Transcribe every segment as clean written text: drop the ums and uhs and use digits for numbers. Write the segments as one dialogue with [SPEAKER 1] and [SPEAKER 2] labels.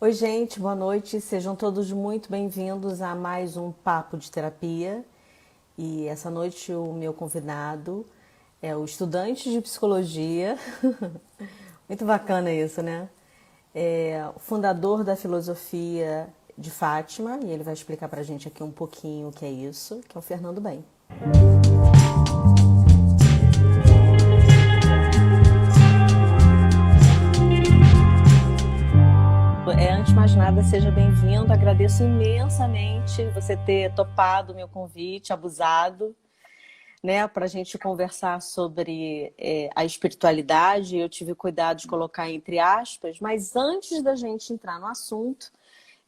[SPEAKER 1] Oi, gente, boa noite. Sejam todos muito bem-vindos a mais um Papo de Terapia. E essa noite o meu convidado é o estudante de psicologia. Muito bacana isso, né? É o fundador da filosofia de Fátima, e ele vai explicar pra gente aqui um pouquinho o que é isso, que é o Fernando Bem. Antes de mais nada, seja bem-vindo. Agradeço imensamente você ter topado o meu convite, abusado, né, para a gente conversar sobre a espiritualidade. Eu tive cuidado de colocar entre aspas, mas antes da gente entrar no assunto,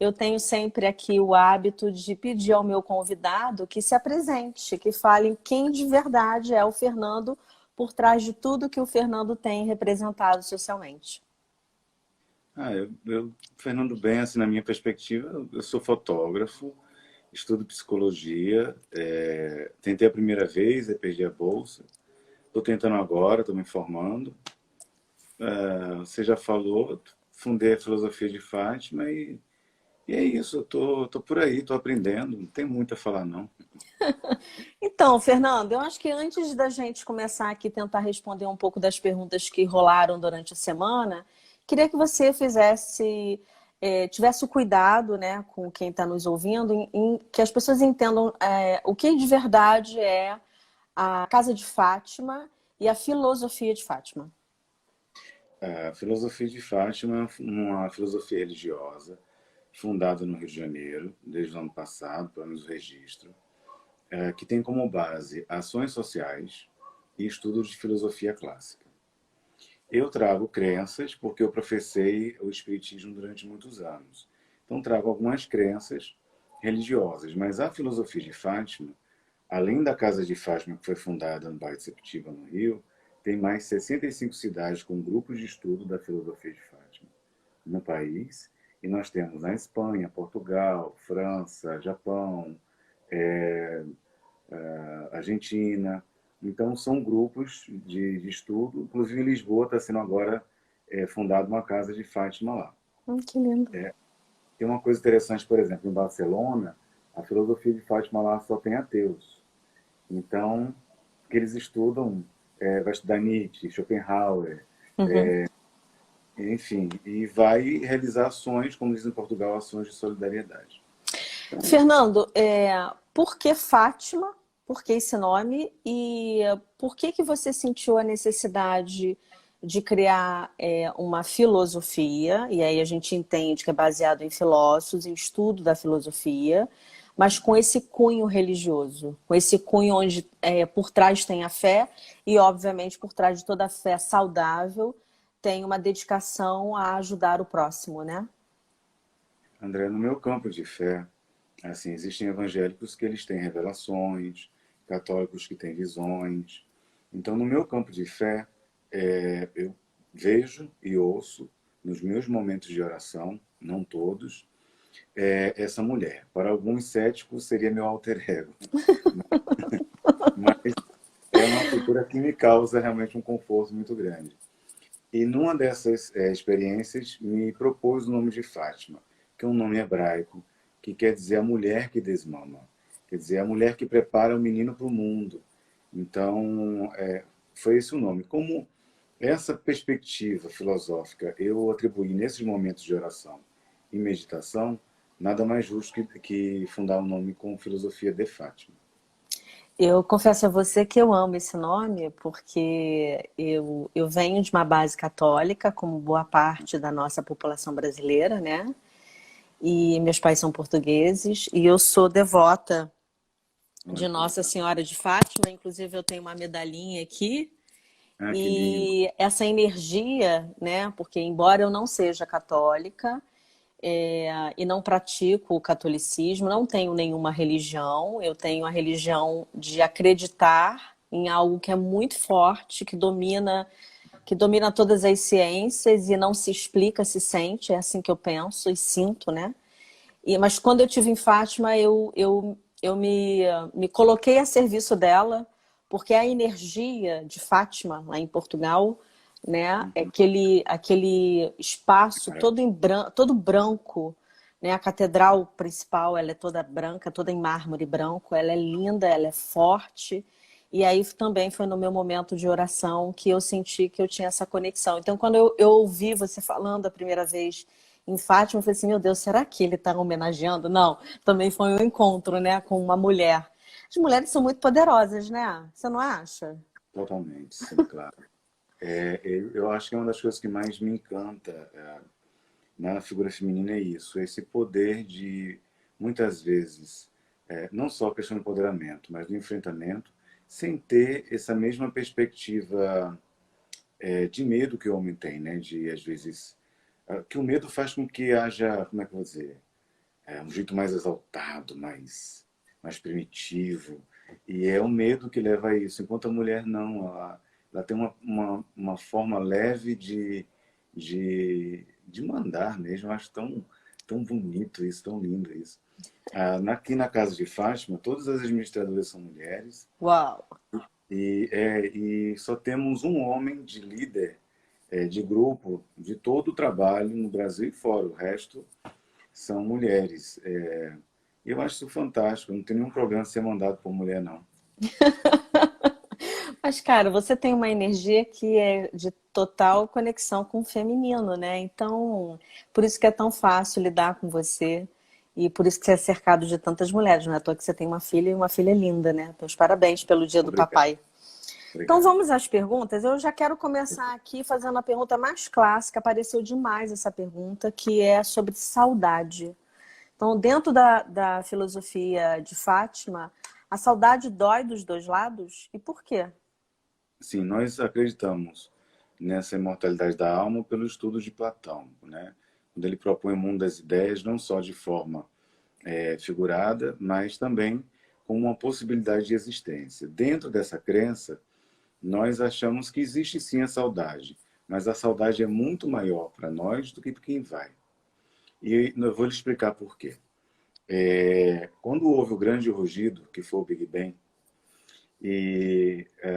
[SPEAKER 1] eu tenho sempre aqui o hábito de pedir ao meu convidado que se apresente, que fale quem de verdade é o Fernando por trás de tudo que o Fernando tem representado socialmente.
[SPEAKER 2] Fernando Bem, assim, na minha perspectiva, eu sou fotógrafo, estudo psicologia, tentei a primeira vez, aí perdi a bolsa, estou tentando agora, estou me formando. Você já falou, fundei a filosofia de Fátima e é isso, eu tô por aí, estou aprendendo, não tem muito a falar não.
[SPEAKER 1] Então, Fernando, eu acho que antes da gente começar aqui tentar responder um pouco das perguntas que rolaram durante a semana, queria que você tivesse o cuidado, né, com quem está nos ouvindo, em que as pessoas entendam o que de verdade é a Casa de Fátima e a filosofia de Fátima.
[SPEAKER 2] A filosofia de Fátima é uma filosofia religiosa fundada no Rio de Janeiro, desde o ano passado, pelo menos o registro, que tem como base ações sociais e estudos de filosofia clássica. Eu trago crenças porque eu professei o espiritismo durante muitos anos. Então trago algumas crenças religiosas, mas a filosofia de Fátima, além da Casa de Fátima, que foi fundada no bairro de Sepetiba, no Rio, tem mais 65 cidades com grupos de estudo da filosofia de Fátima no país. E nós temos na Espanha, Portugal, França, Japão, Argentina. Então, são grupos de estudo. Inclusive, em Lisboa está sendo agora fundada uma casa de Fátima lá.
[SPEAKER 1] Que lindo.
[SPEAKER 2] Tem uma coisa interessante, por exemplo, em Barcelona, a filosofia de Fátima lá só tem ateus. Então, que eles estudam, vai estudar Nietzsche, Schopenhauer,
[SPEAKER 1] Uhum.
[SPEAKER 2] enfim, e vai realizar ações, como diz em Portugal, ações de solidariedade. Então,
[SPEAKER 1] Fernando, por que Fátima? Por que esse nome? E por que você sentiu a necessidade de criar uma filosofia? E aí a gente entende que é baseado em filósofos, em estudo da filosofia, mas com esse cunho religioso, com esse cunho onde por trás tem a fé e, obviamente, por trás de toda a fé saudável tem uma dedicação a ajudar o próximo, né?
[SPEAKER 2] André, no meu campo de fé, assim, existem evangélicos que eles têm revelações, católicos que têm visões. Então, no meu campo de fé, eu vejo e ouço, nos meus momentos de oração, não todos, essa mulher. Para alguns céticos, seria meu alter ego. Mas é uma figura que me causa realmente um conforto muito grande. E numa dessas experiências, me propôs o nome de Fátima, que é um nome hebraico, que quer dizer a mulher que desmama, quer dizer a mulher que prepara o menino para o mundo. Então, foi esse o nome. Como essa perspectiva filosófica eu atribuí nesses momentos de oração e meditação, nada mais justo que fundar um nome com filosofia de Fátima.
[SPEAKER 1] Eu confesso a você que eu amo esse nome porque eu venho de uma base católica, como boa parte da nossa população brasileira, né? E meus pais são portugueses e eu sou devota
[SPEAKER 2] Olha
[SPEAKER 1] de
[SPEAKER 2] que
[SPEAKER 1] Nossa
[SPEAKER 2] legal.
[SPEAKER 1] Senhora de Fátima, inclusive eu tenho uma medalhinha aqui.
[SPEAKER 2] Ah, que lindo.
[SPEAKER 1] E essa energia, né? Porque embora eu não seja católica, e não pratico o catolicismo, não tenho nenhuma religião, eu tenho a religião de acreditar em algo que é muito forte, que domina todas as ciências e não se explica, se sente, é assim que eu penso e sinto, né? Mas quando eu tive em Fátima, eu me coloquei a serviço dela, porque a energia de Fátima, lá em Portugal, né?
[SPEAKER 2] Uhum.
[SPEAKER 1] Aquele espaço todo todo branco, né? A catedral principal, ela é toda branca, toda em mármore branco, ela é linda, ela é forte. E aí também foi no meu momento de oração que eu senti que eu tinha essa conexão. Então, quando eu ouvi você falando a primeira vez em Fátima, eu falei assim, meu Deus, será que ele está homenageando? Não, também foi um encontro, né, com uma mulher. As mulheres são muito poderosas, né? Você não acha?
[SPEAKER 2] Totalmente, sim, claro. Eu acho que é uma das coisas que mais me encanta na figura feminina é isso, esse poder de, muitas vezes, não só a questão do empoderamento, mas do enfrentamento, sem ter essa mesma perspectiva de medo que o homem tem, né? De, às vezes, que o medo faz com que haja, como é que eu vou dizer, um jeito mais exaltado, mais primitivo. E é o medo que leva a isso. Enquanto a mulher não, ela tem uma forma leve de mandar mesmo. Eu acho tão bonito isso, tão lindo isso. Aqui na casa de Fátima, todas as administradoras são mulheres
[SPEAKER 1] Uau!
[SPEAKER 2] e só temos um homem de líder de grupo de todo o trabalho no Brasil e fora. O resto são mulheres. Eu acho isso fantástico. Não tem nenhum problema ser mandado por mulher, não.
[SPEAKER 1] Mas, cara, você tem uma energia que é de total conexão com o feminino, né? Então, por isso que é tão fácil lidar com você e por isso que você é cercado de tantas mulheres, não é à toa que você tem uma filha e uma filha linda, né? Meus parabéns pelo Dia do
[SPEAKER 2] Obrigado.
[SPEAKER 1] Papai. Então,
[SPEAKER 2] Obrigado.
[SPEAKER 1] vamos às perguntas. Eu já quero começar aqui fazendo a pergunta mais clássica, apareceu demais essa pergunta, que é sobre saudade. Então, dentro da filosofia de Fátima, a saudade dói dos dois lados? E por quê?
[SPEAKER 2] Sim, nós acreditamos nessa imortalidade da alma pelo estudo de Platão, né? Quando ele propõe o mundo das ideias, não só de forma figurada, mas também como uma possibilidade de existência. Dentro dessa crença, nós achamos que existe sim a saudade, mas a saudade é muito maior para nós do que para quem vai. E eu vou lhe explicar por quê. Quando houve o grande rugido, que foi o Big Bang,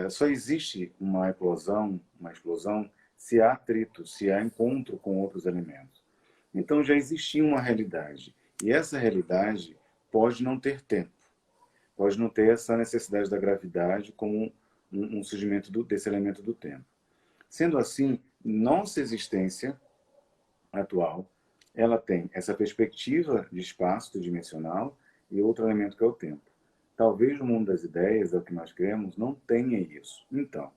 [SPEAKER 2] só existe uma explosão, se há atrito, se há encontro com outros elementos. Então já existia uma realidade. E essa realidade pode não ter tempo, pode não ter essa necessidade da gravidade como um surgimento desse elemento do tempo. Sendo assim, nossa existência atual, ela tem essa perspectiva de espaço tridimensional e outro elemento que é o tempo. Talvez no mundo das ideias, é o que nós cremos, não tenha isso. Então,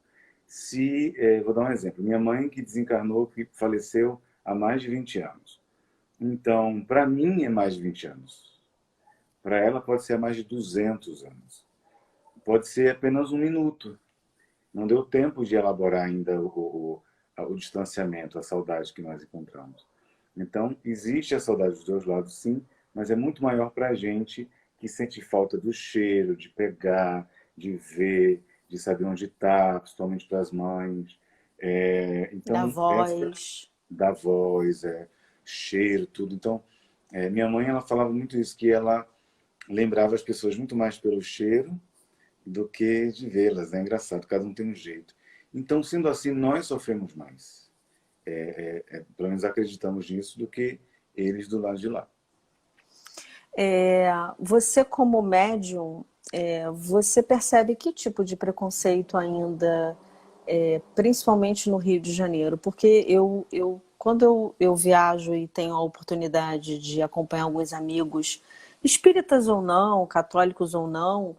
[SPEAKER 2] vou dar um exemplo. Minha mãe que desencarnou, que faleceu há mais de 20 anos. Então, para mim é mais de 20 anos. Para ela pode ser há mais de 200 anos. Pode ser apenas um minuto. Não deu tempo de elaborar ainda o distanciamento, a saudade que nós encontramos. Então, existe a saudade dos dois lados, sim, mas é muito maior para a gente que sente falta do cheiro, de pegar, de ver, de saber onde está, principalmente para as mães.
[SPEAKER 1] Da
[SPEAKER 2] Então, essa
[SPEAKER 1] voz.
[SPEAKER 2] da voz, cheiro, tudo. Então, minha mãe ela falava muito isso, que ela lembrava as pessoas muito mais pelo cheiro do que de vê-las. É engraçado, cada um tem um jeito. Então, sendo assim, nós sofremos mais. Pelo menos acreditamos nisso do que eles do lado de lá.
[SPEAKER 1] Você como médium, você percebe que tipo de preconceito ainda, principalmente no Rio de Janeiro? Porque quando eu viajo e tenho a oportunidade de acompanhar alguns amigos, espíritas ou não, católicos ou não,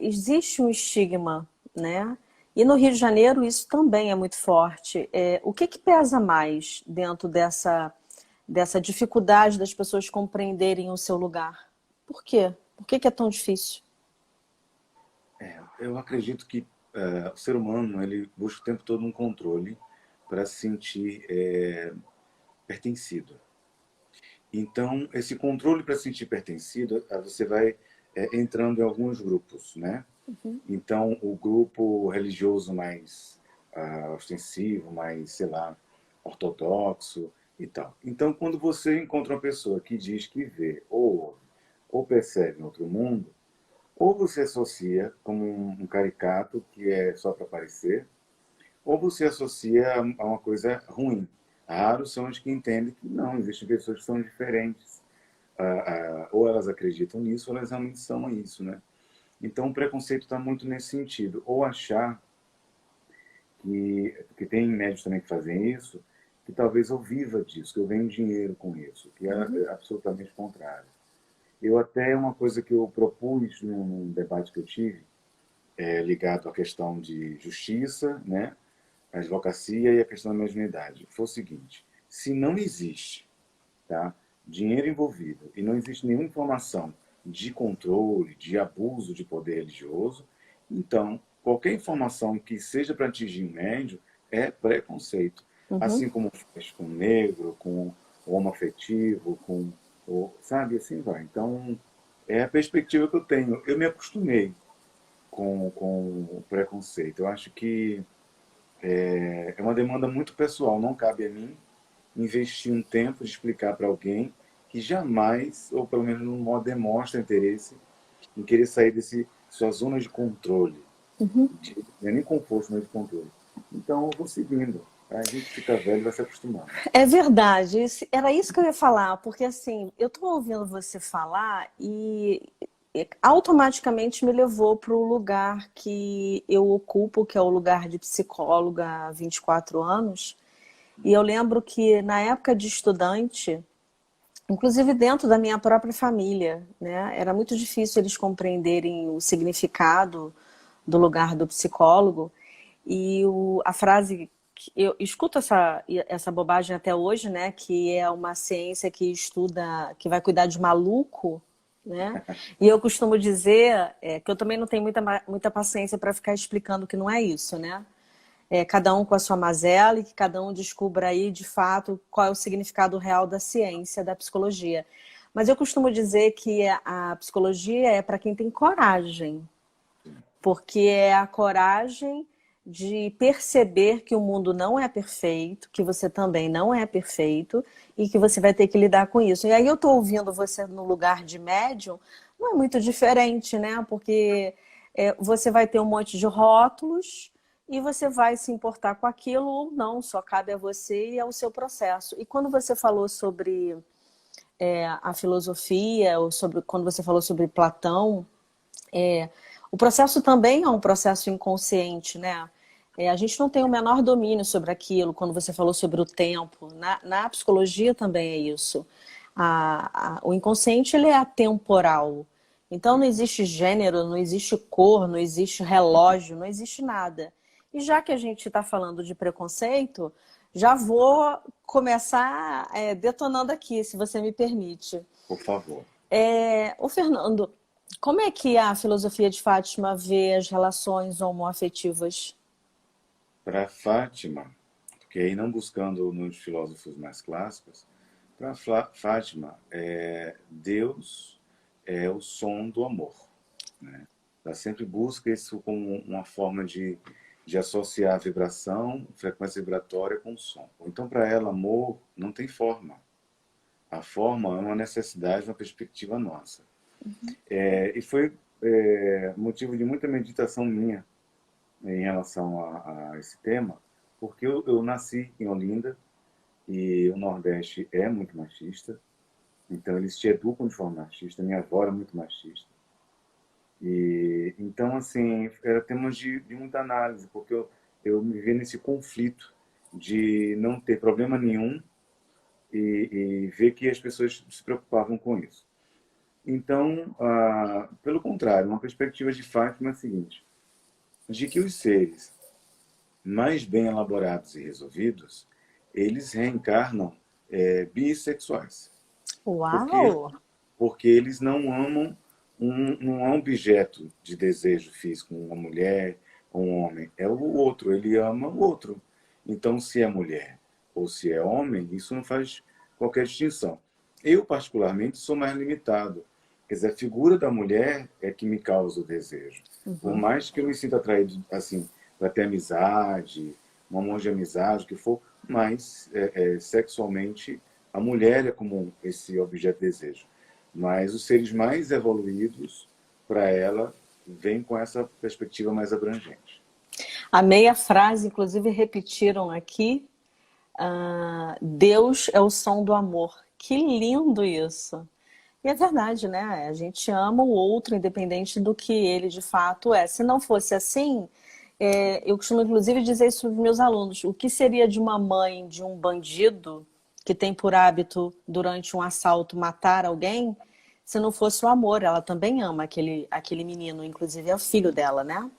[SPEAKER 1] existe um estigma, né? E no Rio de Janeiro isso também é muito forte. O que pesa mais dentro dessa dificuldade das pessoas compreenderem o seu lugar? Por quê? Por que é tão difícil?
[SPEAKER 2] Eu acredito que o ser humano ele busca o tempo todo um controle para se sentir pertencido. Então, esse controle para se sentir pertencido, você vai entrando em alguns grupos, né? Então, o grupo religioso mais ostensivo, mais, sei lá, ortodoxo e tal. Então, quando você encontra uma pessoa que diz que vê ou ouve, ou percebe em outro mundo, ou você associa como um caricato que é só para aparecer, ou você associa a uma coisa ruim. Raros são os que entendem que não, existem pessoas que são diferentes. Ou elas acreditam nisso, ou elas realmente são isso, né? Então, o preconceito está muito nesse sentido. Ou achar que tem médicos também que fazem isso, que talvez eu viva disso, que eu ganho dinheiro com isso, que é absolutamente contrário. Eu até, uma coisa que eu propus num debate que eu tive, ligado à questão de justiça, né, a advocacia e a questão da mediunidade, foi o seguinte: se não existe, tá, dinheiro envolvido e não existe nenhuma informação de controle, de abuso de poder religioso, então qualquer informação que seja para atingir um médium é preconceito.
[SPEAKER 1] Uhum.
[SPEAKER 2] Assim como faz com o negro, com o homoafetivo, com o, sabe, assim vai. Então, é a perspectiva que eu tenho. Eu me acostumei com o preconceito. Eu acho que é uma demanda muito pessoal, não cabe a mim investir um tempo de explicar para alguém que jamais, ou pelo menos não demonstra interesse em querer sair desse sua zona de controle. Não é nem conforto, mas de controle. Então eu vou seguindo. A gente fica velho e vai se acostumando.
[SPEAKER 1] É verdade, era isso que eu ia falar, porque assim, eu estou ouvindo você falar e automaticamente me levou para o lugar que eu ocupo, que é o lugar de psicóloga há 24 anos. E eu lembro que na época de estudante, inclusive dentro da minha própria família, né, era muito difícil eles compreenderem o significado do lugar do psicólogo. E a frase, eu escuto essa bobagem até hoje, né? Que é uma ciência que estuda, que vai cuidar de maluco, né? E eu costumo dizer que eu também não tenho muita paciência para ficar explicando que não é isso, né? Cada um com a sua mazela e que cada um descubra aí, de fato, qual é o significado real da ciência, da psicologia. Mas eu costumo dizer que a psicologia é para quem tem coragem, porque é a coragem de perceber que o mundo não é perfeito, que você também não é perfeito e que você vai ter que lidar com isso. E aí eu estou ouvindo você no lugar de médium, não é muito diferente, né? Porque você vai ter um monte de rótulos e você vai se importar com aquilo ou não, só cabe a você e ao seu processo. E quando você falou sobre a filosofia, ou sobre quando você falou sobre Platão, o processo também é um processo inconsciente, né? A gente não tem o menor domínio sobre aquilo, quando você falou sobre o tempo. Na psicologia também é isso. O inconsciente ele é atemporal. Então não existe gênero, não existe cor, não existe relógio, não existe nada. E já que a gente está falando de preconceito, já vou começar detonando aqui, se você me permite.
[SPEAKER 2] Por favor.
[SPEAKER 1] O Fernando, como é que a filosofia de Fátima vê as relações homoafetivas?
[SPEAKER 2] Para Fátima, porque aí não buscando nos filósofos mais clássicos, para Fátima, Deus é o som do amor, né? Ela sempre busca isso como uma forma de associar a vibração, frequência vibratória com o som. Então, para ela, amor não tem forma. A forma é uma necessidade, uma perspectiva nossa. E foi motivo de muita meditação minha em relação a esse tema, porque eu nasci em Olinda e o Nordeste é muito machista, então eles te educam de forma machista, minha avó era muito machista. E então, assim, era temas de muita análise, porque eu me vi nesse conflito de não ter problema nenhum e ver que as pessoas se preocupavam com isso. Então, pelo contrário, uma perspectiva de Fátima é a seguinte: de que os seres mais bem elaborados e resolvidos, eles reencarnam bissexuais. Porque,
[SPEAKER 1] Uau!
[SPEAKER 2] porque eles não amam não é um objeto de desejo físico, uma mulher ou um homem. É o outro, ele ama o outro. Então, se é mulher ou se é homem, isso não faz qualquer distinção. Eu, particularmente, sou mais limitado. Quer dizer, a figura da mulher é que me causa o desejo. Por mais que eu me sinta atraído, assim, para ter amizade, uma mão de amizade, o que for, mas sexualmente a mulher é como esse objeto de desejo. Mas os seres mais evoluídos, para ela, vêm com essa perspectiva mais abrangente.
[SPEAKER 1] A meia frase, inclusive, repetiram aqui. Deus é o som do amor. Que lindo isso! E é verdade, né? A gente ama o outro, independente do que ele de fato é. Se não fosse assim, eu costumo inclusive dizer isso para os meus alunos: o que seria de uma mãe de um bandido que tem por hábito, durante um assalto, matar alguém, se não fosse o amor? Ela também ama aquele menino, inclusive é o filho dela, né?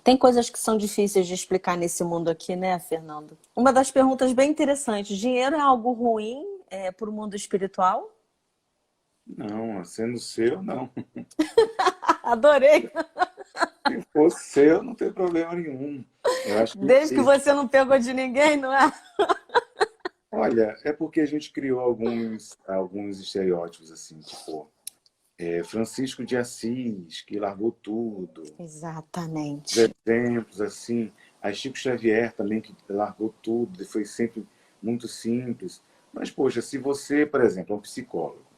[SPEAKER 1] Tem coisas que são difíceis de explicar nesse mundo aqui, né, Fernando? Uma das perguntas bem interessantes: dinheiro é algo ruim para o mundo espiritual?
[SPEAKER 2] Não, sendo seu, não.
[SPEAKER 1] Adorei!
[SPEAKER 2] Se fosse seu, não tem problema nenhum. Eu acho que,
[SPEAKER 1] Desde que você não pegou de ninguém, não é?
[SPEAKER 2] olha, é porque a gente criou alguns estereótipos, assim, tipo, Francisco de Assis, que largou tudo. Os
[SPEAKER 1] Exatamente.
[SPEAKER 2] exemplos, assim, a Chico Xavier também, que largou tudo e foi sempre muito simples. Mas, poxa, se você, por exemplo, é um psicólogo,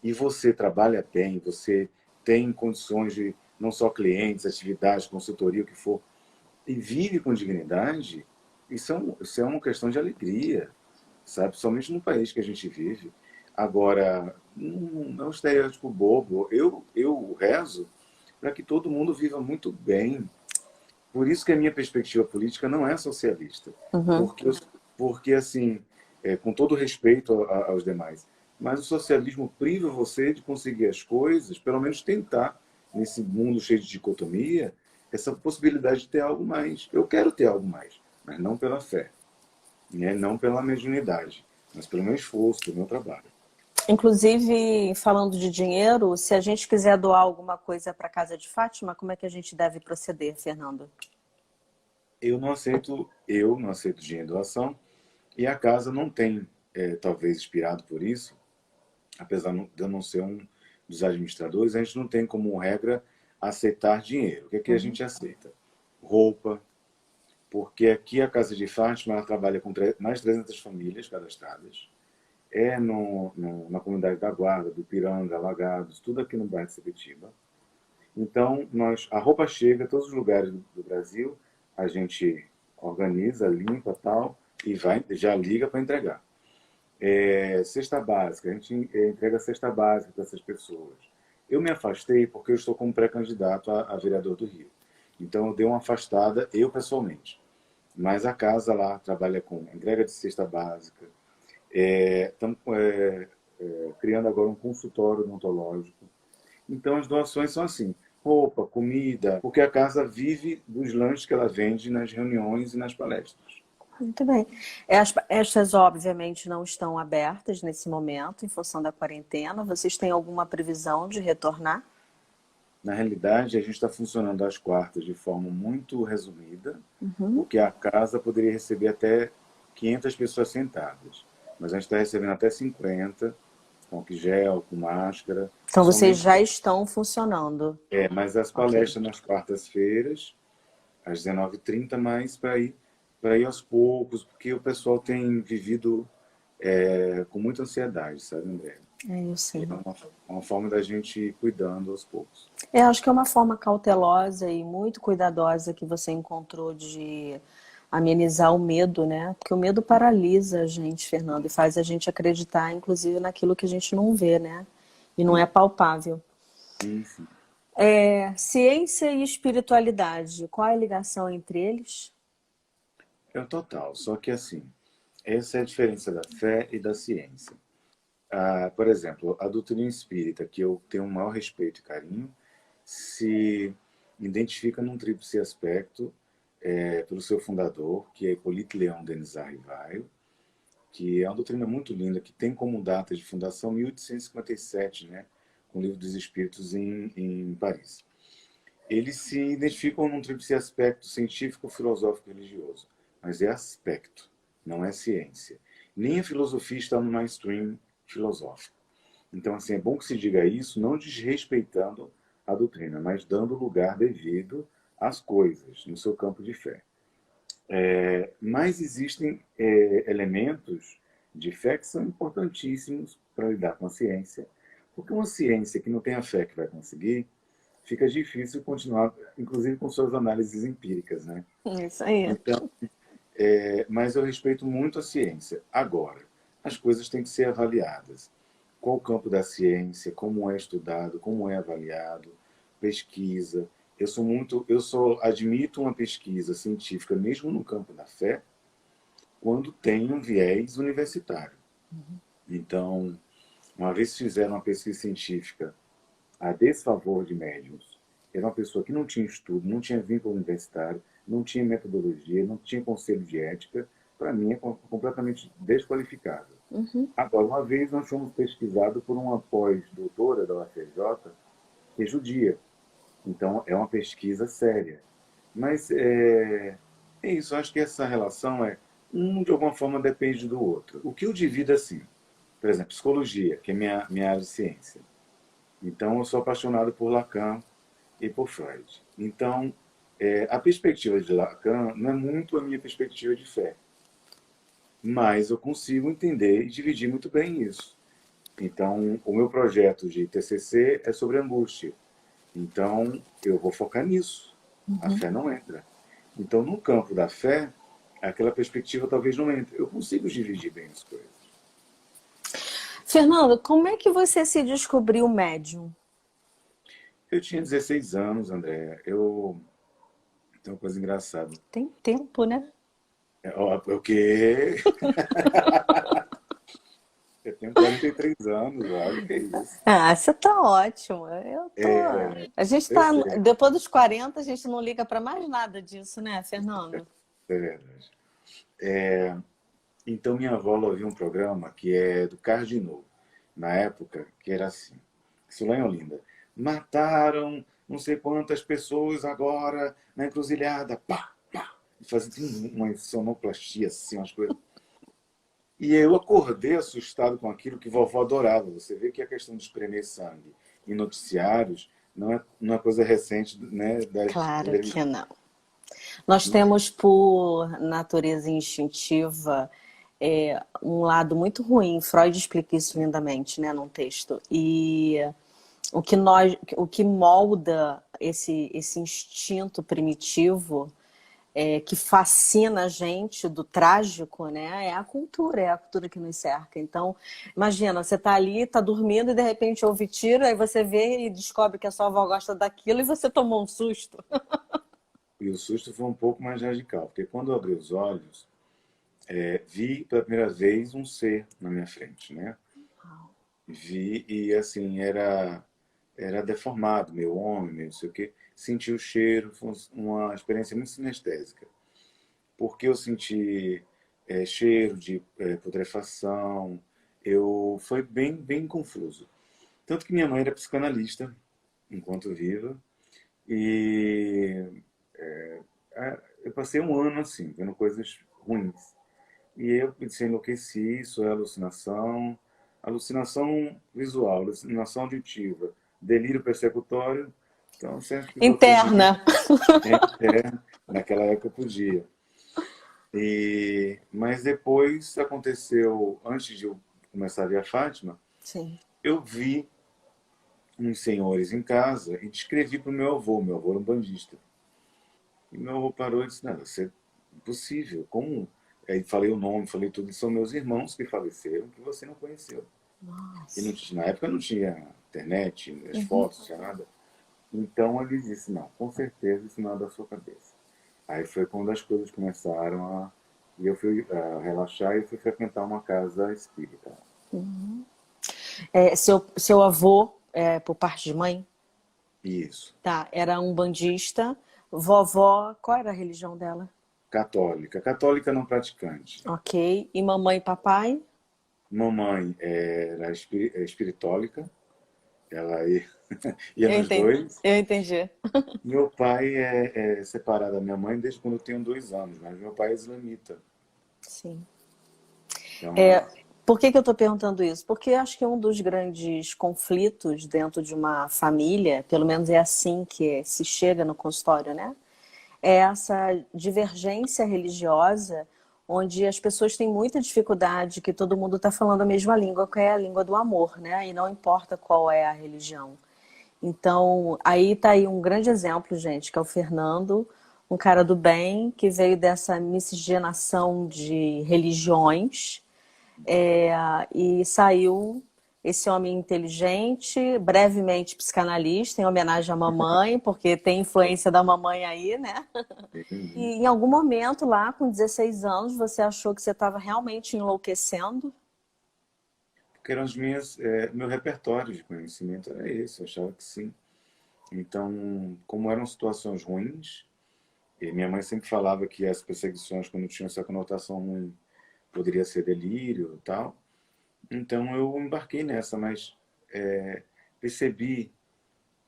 [SPEAKER 2] e você trabalha bem, você tem condições de não só clientes, atividades, consultoria, o que for, e vive com dignidade, isso é uma questão de alegria, sabe? Somente no país que a gente vive. Agora, não é um estereótipo bobo. Eu rezo para que todo mundo viva muito bem. Por isso que a minha perspectiva política não é socialista.
[SPEAKER 1] Uhum.
[SPEAKER 2] Porque, porque assim, com todo respeito aos demais, mas o socialismo priva você de conseguir as coisas, pelo menos tentar, nesse mundo cheio de dicotomia, essa possibilidade de ter algo mais. Eu quero ter algo mais, mas não pela fé, né? Não pela mediunidade, mas pelo meu esforço, pelo meu trabalho.
[SPEAKER 1] Inclusive, falando de dinheiro, se a gente quiser doar alguma coisa para a Casa de Fátima, como é que a gente deve proceder, Fernando?
[SPEAKER 2] Eu não aceito dinheiro de doação, e a casa não tem, talvez inspirado por isso, apesar de eu não ser um dos administradores, a gente não tem como regra aceitar dinheiro. O que é que a
[SPEAKER 1] Uhum.
[SPEAKER 2] gente aceita? Roupa, porque aqui a Casa de Fátima ela trabalha com mais de 300 famílias cadastradas. É na comunidade da Guarda, do Piranga, Alagados, tudo aqui no bairro de Sepetiba. Então, a roupa chega a todos os lugares do Brasil, a gente organiza, limpa tal, e já liga para entregar. Cesta básica, a gente entrega cesta básica para essas pessoas. Eu me afastei porque eu estou como pré-candidato a vereador do Rio. Então, eu dei uma afastada, eu pessoalmente. Mas a casa lá trabalha com entrega de cesta básica. Estamos criando agora um consultório odontológico. Então, as doações são assim: roupa, comida, porque a casa vive dos lanches que ela vende nas reuniões e nas palestras.
[SPEAKER 1] Muito bem. Estas, obviamente, não estão abertas nesse momento, em função da quarentena. Vocês têm alguma previsão de retornar?
[SPEAKER 2] Na realidade, a gente está funcionando às quartas de forma muito resumida,
[SPEAKER 1] Uhum.
[SPEAKER 2] porque a casa poderia receber até 500 pessoas sentadas, mas a gente está recebendo até 50, com álcool gel, com máscara,
[SPEAKER 1] Então, vocês
[SPEAKER 2] somente.
[SPEAKER 1] já estão funcionando.
[SPEAKER 2] Mas as
[SPEAKER 1] Ok.
[SPEAKER 2] palestras nas quartas-feiras, às 19h30, mais para ir aos poucos, porque o pessoal tem vivido com muita ansiedade, sabe, André?
[SPEAKER 1] Eu
[SPEAKER 2] E é
[SPEAKER 1] sei.
[SPEAKER 2] uma forma da gente ir cuidando aos poucos.
[SPEAKER 1] Acho que é uma forma cautelosa e muito cuidadosa que você encontrou de amenizar o medo, né? Porque o medo paralisa a gente, Fernando, e faz a gente acreditar, inclusive, naquilo que a gente não vê, né? E não é palpável.
[SPEAKER 2] Sim, sim.
[SPEAKER 1] Ciência e espiritualidade, qual é a ligação entre eles?
[SPEAKER 2] É o total. Só que assim, essa é a diferença da fé e da ciência. Por exemplo, a doutrina espírita, que eu tenho um maior respeito e carinho, se identifica num tríplice aspecto pelo seu fundador, que é Hipólito Leão Denis Arrivaio, que é uma doutrina muito linda, que tem como data de fundação 1857, né, com o Livro dos Espíritos em Paris. Eles se identificam num tríplice aspecto científico, filosófico e religioso, mas é aspecto, não é ciência. Nem a filosofia está no mainstream filosófico. Então, assim, é bom que se diga isso, não desrespeitando a doutrina, mas dando lugar devido às coisas, no seu campo de fé. Mas existem elementos de fé que são importantíssimos para lidar com a ciência, porque uma ciência que não tem a fé que vai conseguir, fica difícil continuar, inclusive com suas análises empíricas, né?
[SPEAKER 1] Isso aí.
[SPEAKER 2] Então, mas eu respeito muito a ciência. Agora, as coisas têm que ser avaliadas. Qual o campo da ciência, como é estudado, como é avaliado, pesquisa. Admito uma pesquisa científica, mesmo no campo da fé, quando tem um viés universitário. Então, uma vez fizeram uma pesquisa científica a desfavor de médiums, era uma pessoa que não tinha estudo, não tinha vínculo universitário, não tinha metodologia, não tinha conselho de ética, para mim é completamente desqualificado. Agora, uma vez nós fomos pesquisados por uma pós-doutora da UFRJ, que é judia. Então, é uma pesquisa séria. Mas é isso, acho que essa relação de alguma forma depende do outro. O que eu divido assim, por exemplo, psicologia, que é minha área de ciência. Então, eu sou apaixonado por Lacan e por Freud. Então, a perspectiva de Lacan não é muito a minha perspectiva de fé, mas eu consigo entender e dividir muito bem isso. Então, o meu projeto de TCC é sobre angústia. Então, eu vou focar nisso. A fé não entra. Então, no campo da fé, aquela perspectiva talvez não entre. Eu consigo dividir bem as coisas.
[SPEAKER 1] Fernando, como é que você se descobriu médium?
[SPEAKER 2] Eu tinha 16 anos, André. Tem uma coisa engraçada.
[SPEAKER 1] Tem tempo, né?
[SPEAKER 2] O quê? Eu tenho 43 anos, olha o que é isso.
[SPEAKER 1] Ah, você tá ótimo. Eu tô. A gente tá. Depois dos 40, a gente não liga para mais nada disso, né, Fernando?
[SPEAKER 2] É verdade. Então, minha avó ouvia um programa que é do Cardinô, na época, que era assim. Isso lá em Olinda. Mataram não sei quantas pessoas agora na encruzilhada. Pá, pá. E fazia uma sonoplastia, assim, umas coisas. E eu acordei assustado com aquilo que vovó adorava. Você vê que a questão de espremer sangue em noticiários não é coisa recente, né?
[SPEAKER 1] Claro que não. Nós temos, por natureza instintiva, um lado muito ruim. Freud explica isso lindamente, né, num texto. E o que molda esse instinto primitivo, que fascina a gente do trágico, né? É a cultura que nos cerca. Então, imagina, você tá ali, tá dormindo e de repente ouve tiro, aí você vê e descobre que a sua avó gosta daquilo e você tomou um susto.
[SPEAKER 2] E o susto foi um pouco mais radical, porque quando eu abri os olhos, vi pela primeira vez um ser na minha frente, né? Vi e assim, era deformado, meu homem, não sei o quê. Senti o cheiro, foi uma experiência muito sinestésica. Porque eu senti cheiro de putrefação, foi bem, bem confuso. Tanto que minha mãe era psicanalista, enquanto viva, e eu passei um ano assim, vendo coisas ruins. E eu pensei, enlouqueci, isso é alucinação, alucinação visual, alucinação auditiva, delírio persecutório. Então, sempre que for
[SPEAKER 1] Interna.
[SPEAKER 2] naquela época eu podia. Mas depois aconteceu, antes de eu começar a ver a Fátima,
[SPEAKER 1] Sim.
[SPEAKER 2] eu vi uns senhores em casa e descrevi para o meu avô era um bandista. E meu avô parou e disse, não, isso é impossível, como? Aí falei o nome, falei tudo, são meus irmãos que faleceram, que você não conheceu.
[SPEAKER 1] Nossa.
[SPEAKER 2] E na época não tinha internet, as fotos, não tinha nada. Então ele disse, não, com certeza isso não é da sua cabeça. Aí foi quando as coisas começaram e eu fui relaxar e fui frequentar uma casa espírita.
[SPEAKER 1] Seu avô, por parte de mãe?
[SPEAKER 2] Isso.
[SPEAKER 1] Tá, era um bandista. Vovó, qual era a religião dela?
[SPEAKER 2] Católica. Católica não praticante.
[SPEAKER 1] Ok. E mamãe e papai?
[SPEAKER 2] Mamãe era espiritólica. Ela ia nos dois.
[SPEAKER 1] Eu entendi.
[SPEAKER 2] Meu pai é separado da minha mãe desde quando eu tenho 2 anos, mas meu pai é islamita.
[SPEAKER 1] Sim.
[SPEAKER 2] Então,
[SPEAKER 1] Por que eu estou perguntando isso? Porque acho que um dos grandes conflitos dentro de uma família, pelo menos é assim que se chega no consultório, né? É essa divergência religiosa, onde as pessoas têm muita dificuldade, que todo mundo está falando a mesma língua, que é a língua do amor, né? E não importa qual é a religião. Então, aí tá aí um grande exemplo, gente, que é o Fernando, um cara do bem, que veio dessa miscigenação de religiões, é, e saiu esse homem inteligente, brevemente psicanalista, em homenagem à mamãe, porque tem influência da mamãe aí, né? E
[SPEAKER 2] Entendi.
[SPEAKER 1] em algum momento lá, com 16 anos, você achou que você estava realmente enlouquecendo?
[SPEAKER 2] Porque eram meu repertório de conhecimento era esse, eu achava que sim. Então, como eram situações ruins, e minha mãe sempre falava que as perseguições, quando tinham essa conotação ruim, poderia ser delírio e tal. Então eu embarquei nessa, mas percebi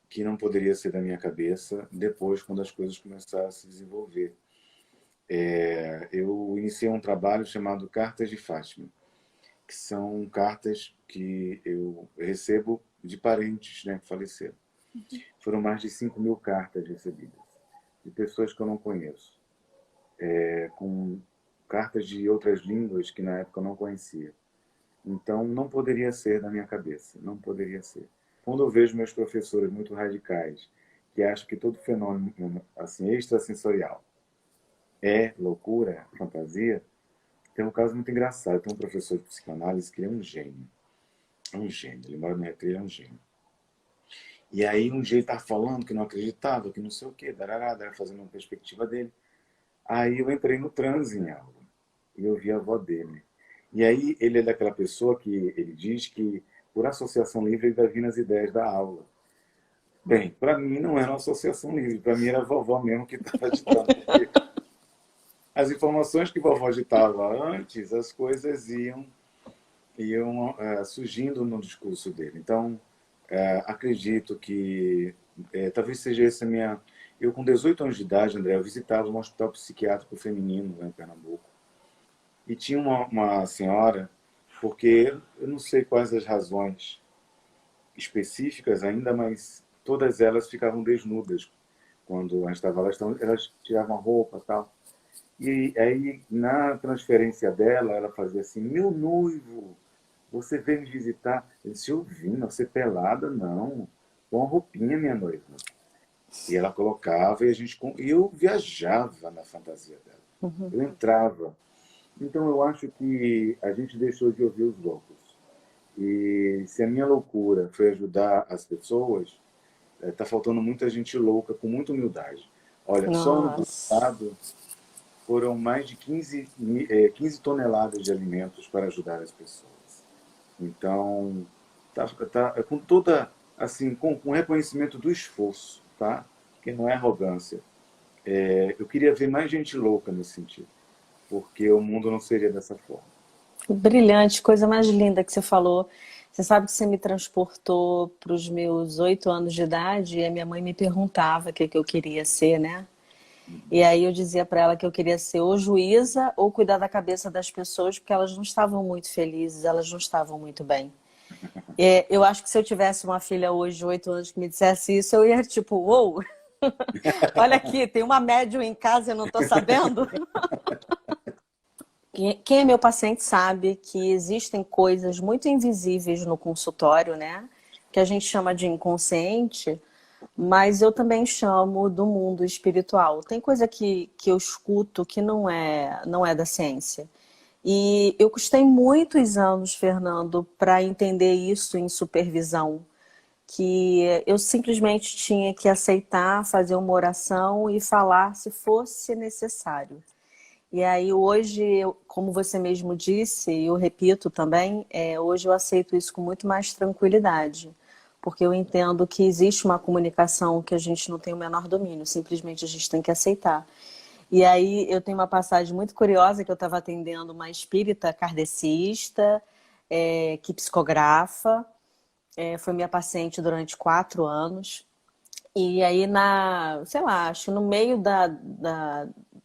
[SPEAKER 2] que não poderia ser da minha cabeça depois, quando as coisas começaram a se desenvolver. Eu iniciei um trabalho chamado Cartas de Fátima, que são cartas que eu recebo de parentes, né, que faleceram. Foram mais de 5.000 cartas recebidas, de pessoas que eu não conheço, com cartas de outras línguas que na época eu não conhecia. Então não poderia ser da minha cabeça, não poderia ser. Quando eu vejo meus professores muito radicais, que acham que todo fenômeno assim extrasensorial é loucura, fantasia, tem um caso muito engraçado. Tem um professor de psicanálise que ele é um gênio. É um gênio. Ele mora no Retiro, ele é um gênio. E aí um dia ele estava falando que não acreditava, que não sei o quê, darará, fazendo uma perspectiva dele. Aí eu entrei no transe em aula e eu vi a avó dele. E aí ele é daquela pessoa que ele diz que por associação livre ele vai vir nas ideias da aula. Bem, para mim não era uma associação livre, para mim era a vovó mesmo que estava ditando, porque as informações que a vovó ditava antes, as coisas iam surgindo no discurso dele. Então, acredito que talvez seja essa a minha... Eu, com 18 anos de idade, André, eu visitava um hospital psiquiátrico feminino lá em Pernambuco. E tinha uma senhora, porque eu não sei quais as razões específicas ainda, mas todas elas ficavam desnudas quando a gente estava lá. Elas tiravam a roupa e tal. E aí, na transferência dela, ela fazia assim: meu noivo, você veio me visitar? Eu disse: eu vim, você pelada? Não. Com a roupinha, minha noiva. E ela colocava e eu viajava na fantasia dela. Eu entrava. Então eu acho que a gente deixou de ouvir os loucos. E se a minha loucura foi ajudar as pessoas, está faltando muita gente louca com muita humildade. Olha, só no
[SPEAKER 1] Nossa.
[SPEAKER 2] passado foram mais de 15 toneladas de alimentos para ajudar as pessoas. Então, com toda, assim, com reconhecimento do esforço, tá? Que não é arrogância. Eu queria ver mais gente louca nesse sentido, porque o mundo não seria dessa forma.
[SPEAKER 1] Brilhante, coisa mais linda que você falou. Você sabe que você me transportou para os meus 8 anos de idade e a minha mãe me perguntava o que que eu queria ser, né? E aí eu dizia para ela que eu queria ser ou juíza ou cuidar da cabeça das pessoas, porque elas não estavam muito felizes, elas não estavam muito bem. Eu acho que se eu tivesse uma filha hoje de 8 anos que me dissesse isso, eu ia tipo, uou, olha aqui, tem uma médium em casa e eu não estou sabendo. Quem é meu paciente sabe que existem coisas muito invisíveis no consultório, né? Que a gente chama de inconsciente, mas eu também chamo do mundo espiritual. Tem coisa que eu escuto que não é da ciência. E eu custei muitos anos, Fernando, para entender isso em supervisão. Que eu simplesmente tinha que aceitar, fazer uma oração e falar se fosse necessário. E aí hoje, como você mesmo disse, e eu repito também, hoje eu aceito isso com muito mais tranquilidade, porque eu entendo que existe uma comunicação que a gente não tem o menor domínio, simplesmente a gente tem que aceitar. E aí eu tenho uma passagem muito curiosa que eu estava atendendo uma espírita kardecista, que psicografa, foi minha paciente durante 4 anos. E aí, sei lá, acho que no meio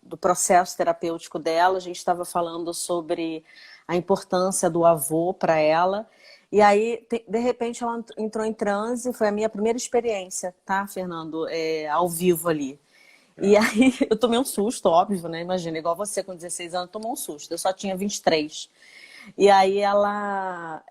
[SPEAKER 1] do processo terapêutico dela, a gente estava falando sobre a importância do avô para ela. E aí, de repente, ela entrou em transe, foi a minha primeira experiência, tá, Fernando? Ao vivo ali. E
[SPEAKER 2] Tá?
[SPEAKER 1] aí, eu tomei um susto, óbvio, né? Imagina, igual você com 16 anos, tomou um susto. Eu só tinha 23. E aí ela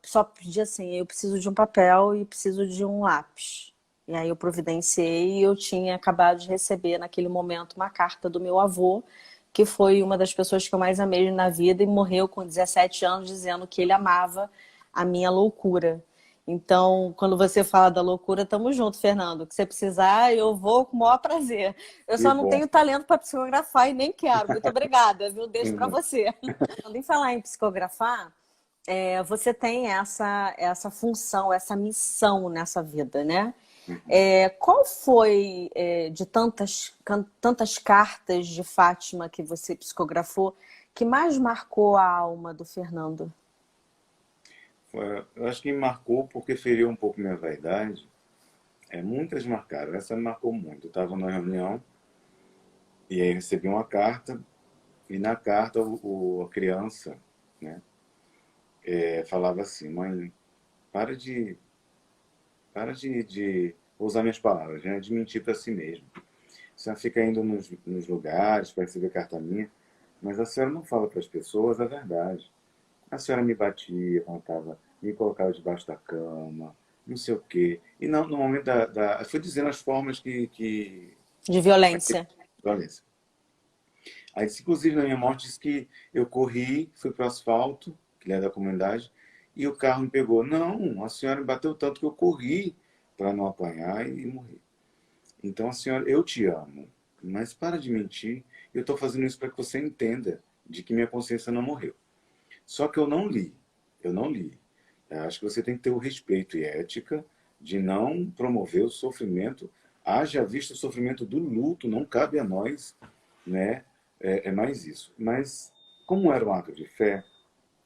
[SPEAKER 1] só pedia assim, eu preciso de um papel e preciso de um lápis. E aí eu providenciei e eu tinha acabado de receber naquele momento uma carta do meu avô, que foi uma das pessoas que eu mais amei na vida e morreu com 17 anos dizendo que ele amava a minha loucura. Então, quando você fala da loucura, tamo junto, Fernando. O que você precisar, eu vou com o maior prazer. Eu
[SPEAKER 2] Que
[SPEAKER 1] só não
[SPEAKER 2] bom.
[SPEAKER 1] tenho talento para psicografar e nem quero. Muito obrigada, viu? Deixo para você. Quando em falar em psicografar, você tem essa função, essa missão nessa vida, né?
[SPEAKER 2] Uhum.
[SPEAKER 1] Qual foi, de tantas cartas de Fátima que você psicografou, que mais marcou a alma do Fernando?
[SPEAKER 2] Eu acho que me marcou porque feriu um pouco minha vaidade. Muitas marcaram, essa me marcou muito. Eu estava numa reunião e aí recebi uma carta, e na carta a criança, né, falava assim: mãe, para de, de vou usar minhas palavras, né, de mentir para si mesmo. A senhora fica indo nos lugares para receber carta minha, mas a senhora não fala para as pessoas a verdade. A senhora me batia quando estava, me colocava debaixo da cama, não sei o quê. E não, no momento foi dizendo as formas que
[SPEAKER 1] De violência.
[SPEAKER 2] violência. Aí, inclusive, na minha morte, disse que eu corri, fui para o asfalto, que ele é da comunidade, e o carro me pegou. Não, a senhora me bateu tanto que eu corri para não apanhar e morrer. Então, a senhora, eu te amo, mas para de mentir. Eu estou fazendo isso para que você entenda de que minha consciência não morreu. Só que eu não li. Eu não li. Eu acho que você tem que ter o respeito e ética de não promover o sofrimento. Haja visto o sofrimento do luto, não cabe a nós, né? É mais isso. Mas, como era um ato de fé,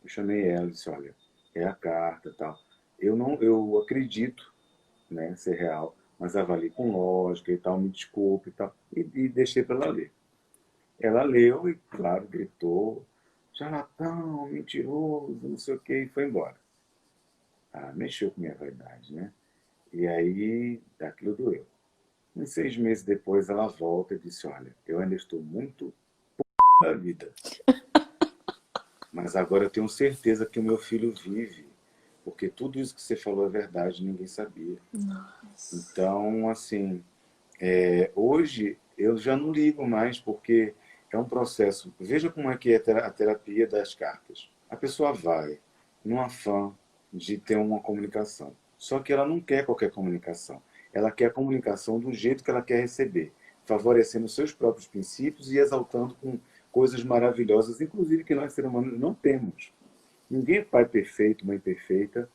[SPEAKER 2] eu chamei ela e disse: olha, é a carta e tal. Eu acredito, né, ser real, mas avalie com lógica e tal, me desculpe e tal. E deixei para ela ler. Ela leu e, claro, gritou: charlatão, mentiroso, não sei o que, e foi embora. Ah, mexeu com minha vaidade, né? E aí, aquilo doeu. Uns 6 meses depois, ela volta e disse: olha, eu ainda estou muito da vida, mas agora eu tenho certeza que o meu filho vive, porque tudo isso que você falou é verdade, ninguém sabia. Então, assim, hoje eu já não ligo mais, porque é um processo. Veja como é que é a terapia das cartas. A pessoa vai num afã de ter uma comunicação. Só que ela não quer qualquer comunicação. Ela quer a comunicação do jeito que ela quer receber, favorecendo seus próprios princípios e exaltando com coisas maravilhosas, inclusive que nós seres humanos não temos. Ninguém é pai perfeito, mãe perfeita.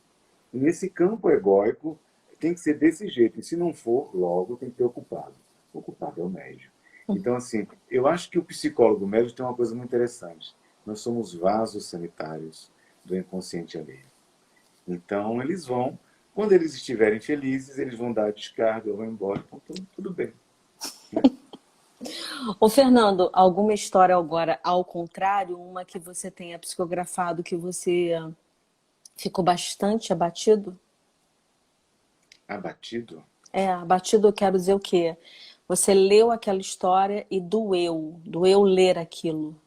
[SPEAKER 2] E nesse campo egóico, tem que ser desse jeito. E se não for, logo tem que ter ocupado. O culpado é o médium. Então, assim, eu acho que o psicólogo médium tem uma coisa muito interessante. Nós somos vasos sanitários do inconsciente alheio. Então, eles vão, quando eles estiverem felizes, eles vão dar a descarga, vão embora, então tudo bem. Né?
[SPEAKER 1] Ô, Fernando, alguma história agora ao contrário, uma que você tenha psicografado que você ficou bastante abatido?
[SPEAKER 2] Abatido?
[SPEAKER 1] Abatido eu quero dizer o quê? Você leu aquela história e doeu ler aquilo.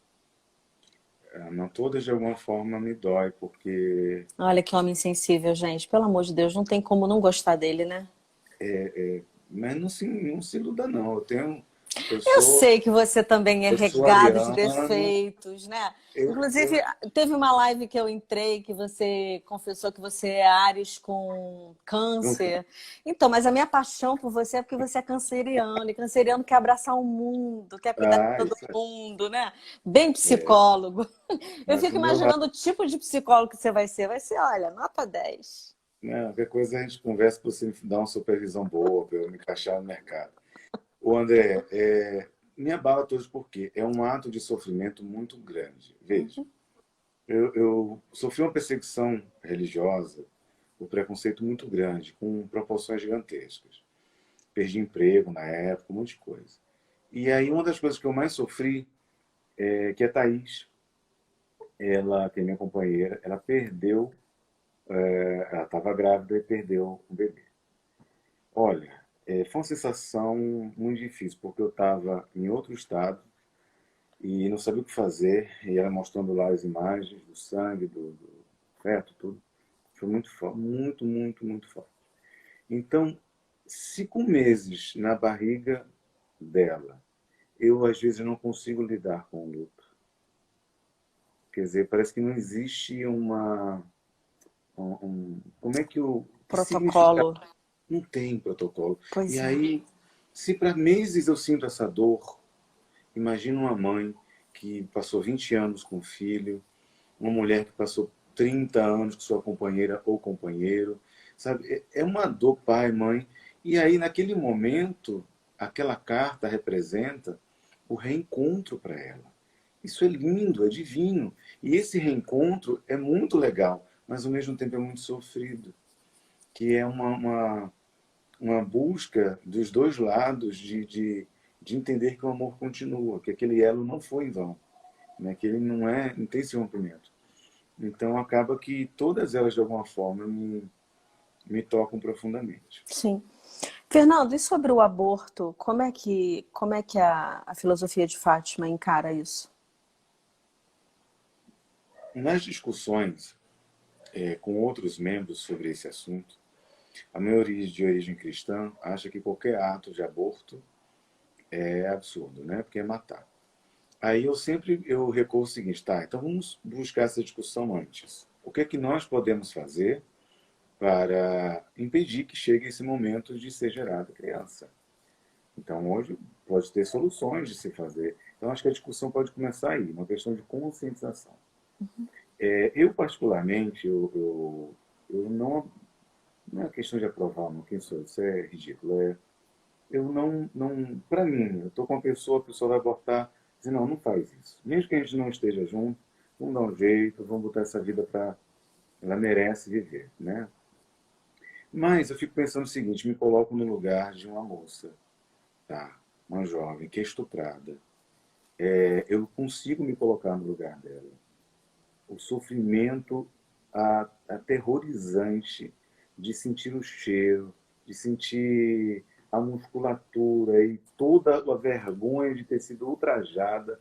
[SPEAKER 2] Não todas de alguma forma me dói, porque
[SPEAKER 1] Olha que homem sensível, gente. Pelo amor de Deus, não tem como não gostar dele, né?
[SPEAKER 2] mas não se iluda não. Eu
[SPEAKER 1] Eu
[SPEAKER 2] sou,
[SPEAKER 1] sei que você também é
[SPEAKER 2] eu sou
[SPEAKER 1] regado de
[SPEAKER 2] ariano,
[SPEAKER 1] defeitos, né?
[SPEAKER 2] eu
[SPEAKER 1] Inclusive, teve uma live que eu entrei que você confessou que você é Áries com
[SPEAKER 2] nunca.
[SPEAKER 1] câncer. Então, mas a minha paixão por você é porque você é canceriano, e canceriano quer abraçar o mundo, quer cuidar de todo
[SPEAKER 2] Isso
[SPEAKER 1] mundo, né? Bem
[SPEAKER 2] é.
[SPEAKER 1] psicólogo. Eu
[SPEAKER 2] Mas
[SPEAKER 1] fico
[SPEAKER 2] o meu
[SPEAKER 1] imaginando o tipo de psicólogo que você vai ser. Vai ser, olha, nota 10.
[SPEAKER 2] né, qualquer coisa a gente conversa para você me dar uma supervisão boa, para eu me encaixar no mercado. O André, me abala todos porque é um ato de sofrimento muito grande. Veja, eu sofri uma perseguição religiosa, um preconceito muito grande, com proporções gigantescas. Perdi emprego na época, um monte de coisa. E aí uma das coisas que eu mais sofri é que a Thaís, ela, que é minha companheira, ela perdeu, ela estava grávida e perdeu o bebê. Olha, foi uma sensação muito difícil, porque eu estava em outro estado, e não sabia o que fazer, e ela mostrando lá as imagens do sangue, do feto, tudo. Foi muito forte, muito, muito, muito forte. Então, 5 meses na barriga dela, eu às vezes não consigo lidar com o luto. Quer dizer, parece que não existe como é que o que significa?
[SPEAKER 1] Protocolo.
[SPEAKER 2] Não tem protocolo. E
[SPEAKER 1] Pois é.
[SPEAKER 2] aí, se para meses eu sinto essa dor, imagina uma mãe que passou 20 anos com o filho, uma mulher que passou 30 anos com sua companheira ou companheiro, sabe? É uma dor, pai, mãe. E aí, naquele momento, aquela carta representa o reencontro para ela. Isso é lindo, é divino. E esse reencontro é muito legal, mas ao mesmo tempo é muito sofrido, que é uma busca dos dois lados de entender que o amor continua, que aquele elo não foi em vão, né? Que ele não tem esse rompimento. Então acaba que todas elas, de alguma forma, me tocam profundamente.
[SPEAKER 1] Sim. Fernando, e sobre o aborto, como é que a filosofia de Fátima encara isso?
[SPEAKER 2] Nas discussões com outros membros sobre esse assunto, a maioria de origem cristã acha que qualquer ato de aborto é absurdo, né? Porque é matar. Aí eu recuo o seguinte, tá, então vamos buscar essa discussão antes. O que é que nós podemos fazer para impedir que chegue esse momento de ser gerada criança? Então, hoje, pode ter soluções de se fazer. Então, acho que a discussão pode começar aí, uma questão de conscientização. Eu, particularmente, eu não é questão de aprovar, não, quem sou eu? Isso é ridículo. Eu não para mim, eu estou com uma pessoa, a pessoa vai abortar, dizer, não, não faz isso. Mesmo que a gente não esteja junto, vamos dar um jeito, vamos botar essa vida para... Ela merece viver, né? Mas eu fico pensando o seguinte, me coloco no lugar de uma moça, tá? Uma jovem que é estuprada. Eu consigo me colocar no lugar dela. O sofrimento aterrorizante de sentir o cheiro, de sentir a musculatura e toda a vergonha de ter sido ultrajada,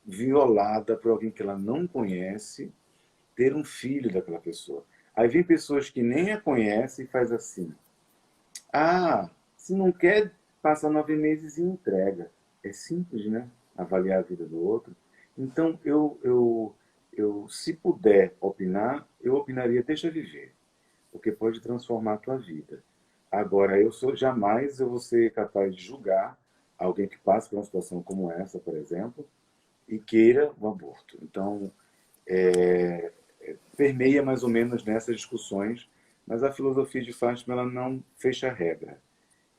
[SPEAKER 2] violada por alguém que ela não conhece, ter um filho daquela pessoa. Aí vem pessoas que nem a conhecem e faz assim: ah, se não quer, passa 9 meses e entrega. É simples, né? Avaliar a vida do outro. Então, se puder opinar, eu opinaria, deixa viver, porque pode transformar a tua vida. Agora, jamais eu vou ser capaz de julgar alguém que passa por uma situação como essa, por exemplo, e queira o aborto. Então, permeia mais ou menos nessas discussões, mas a filosofia de Fátima ela não fecha a regra.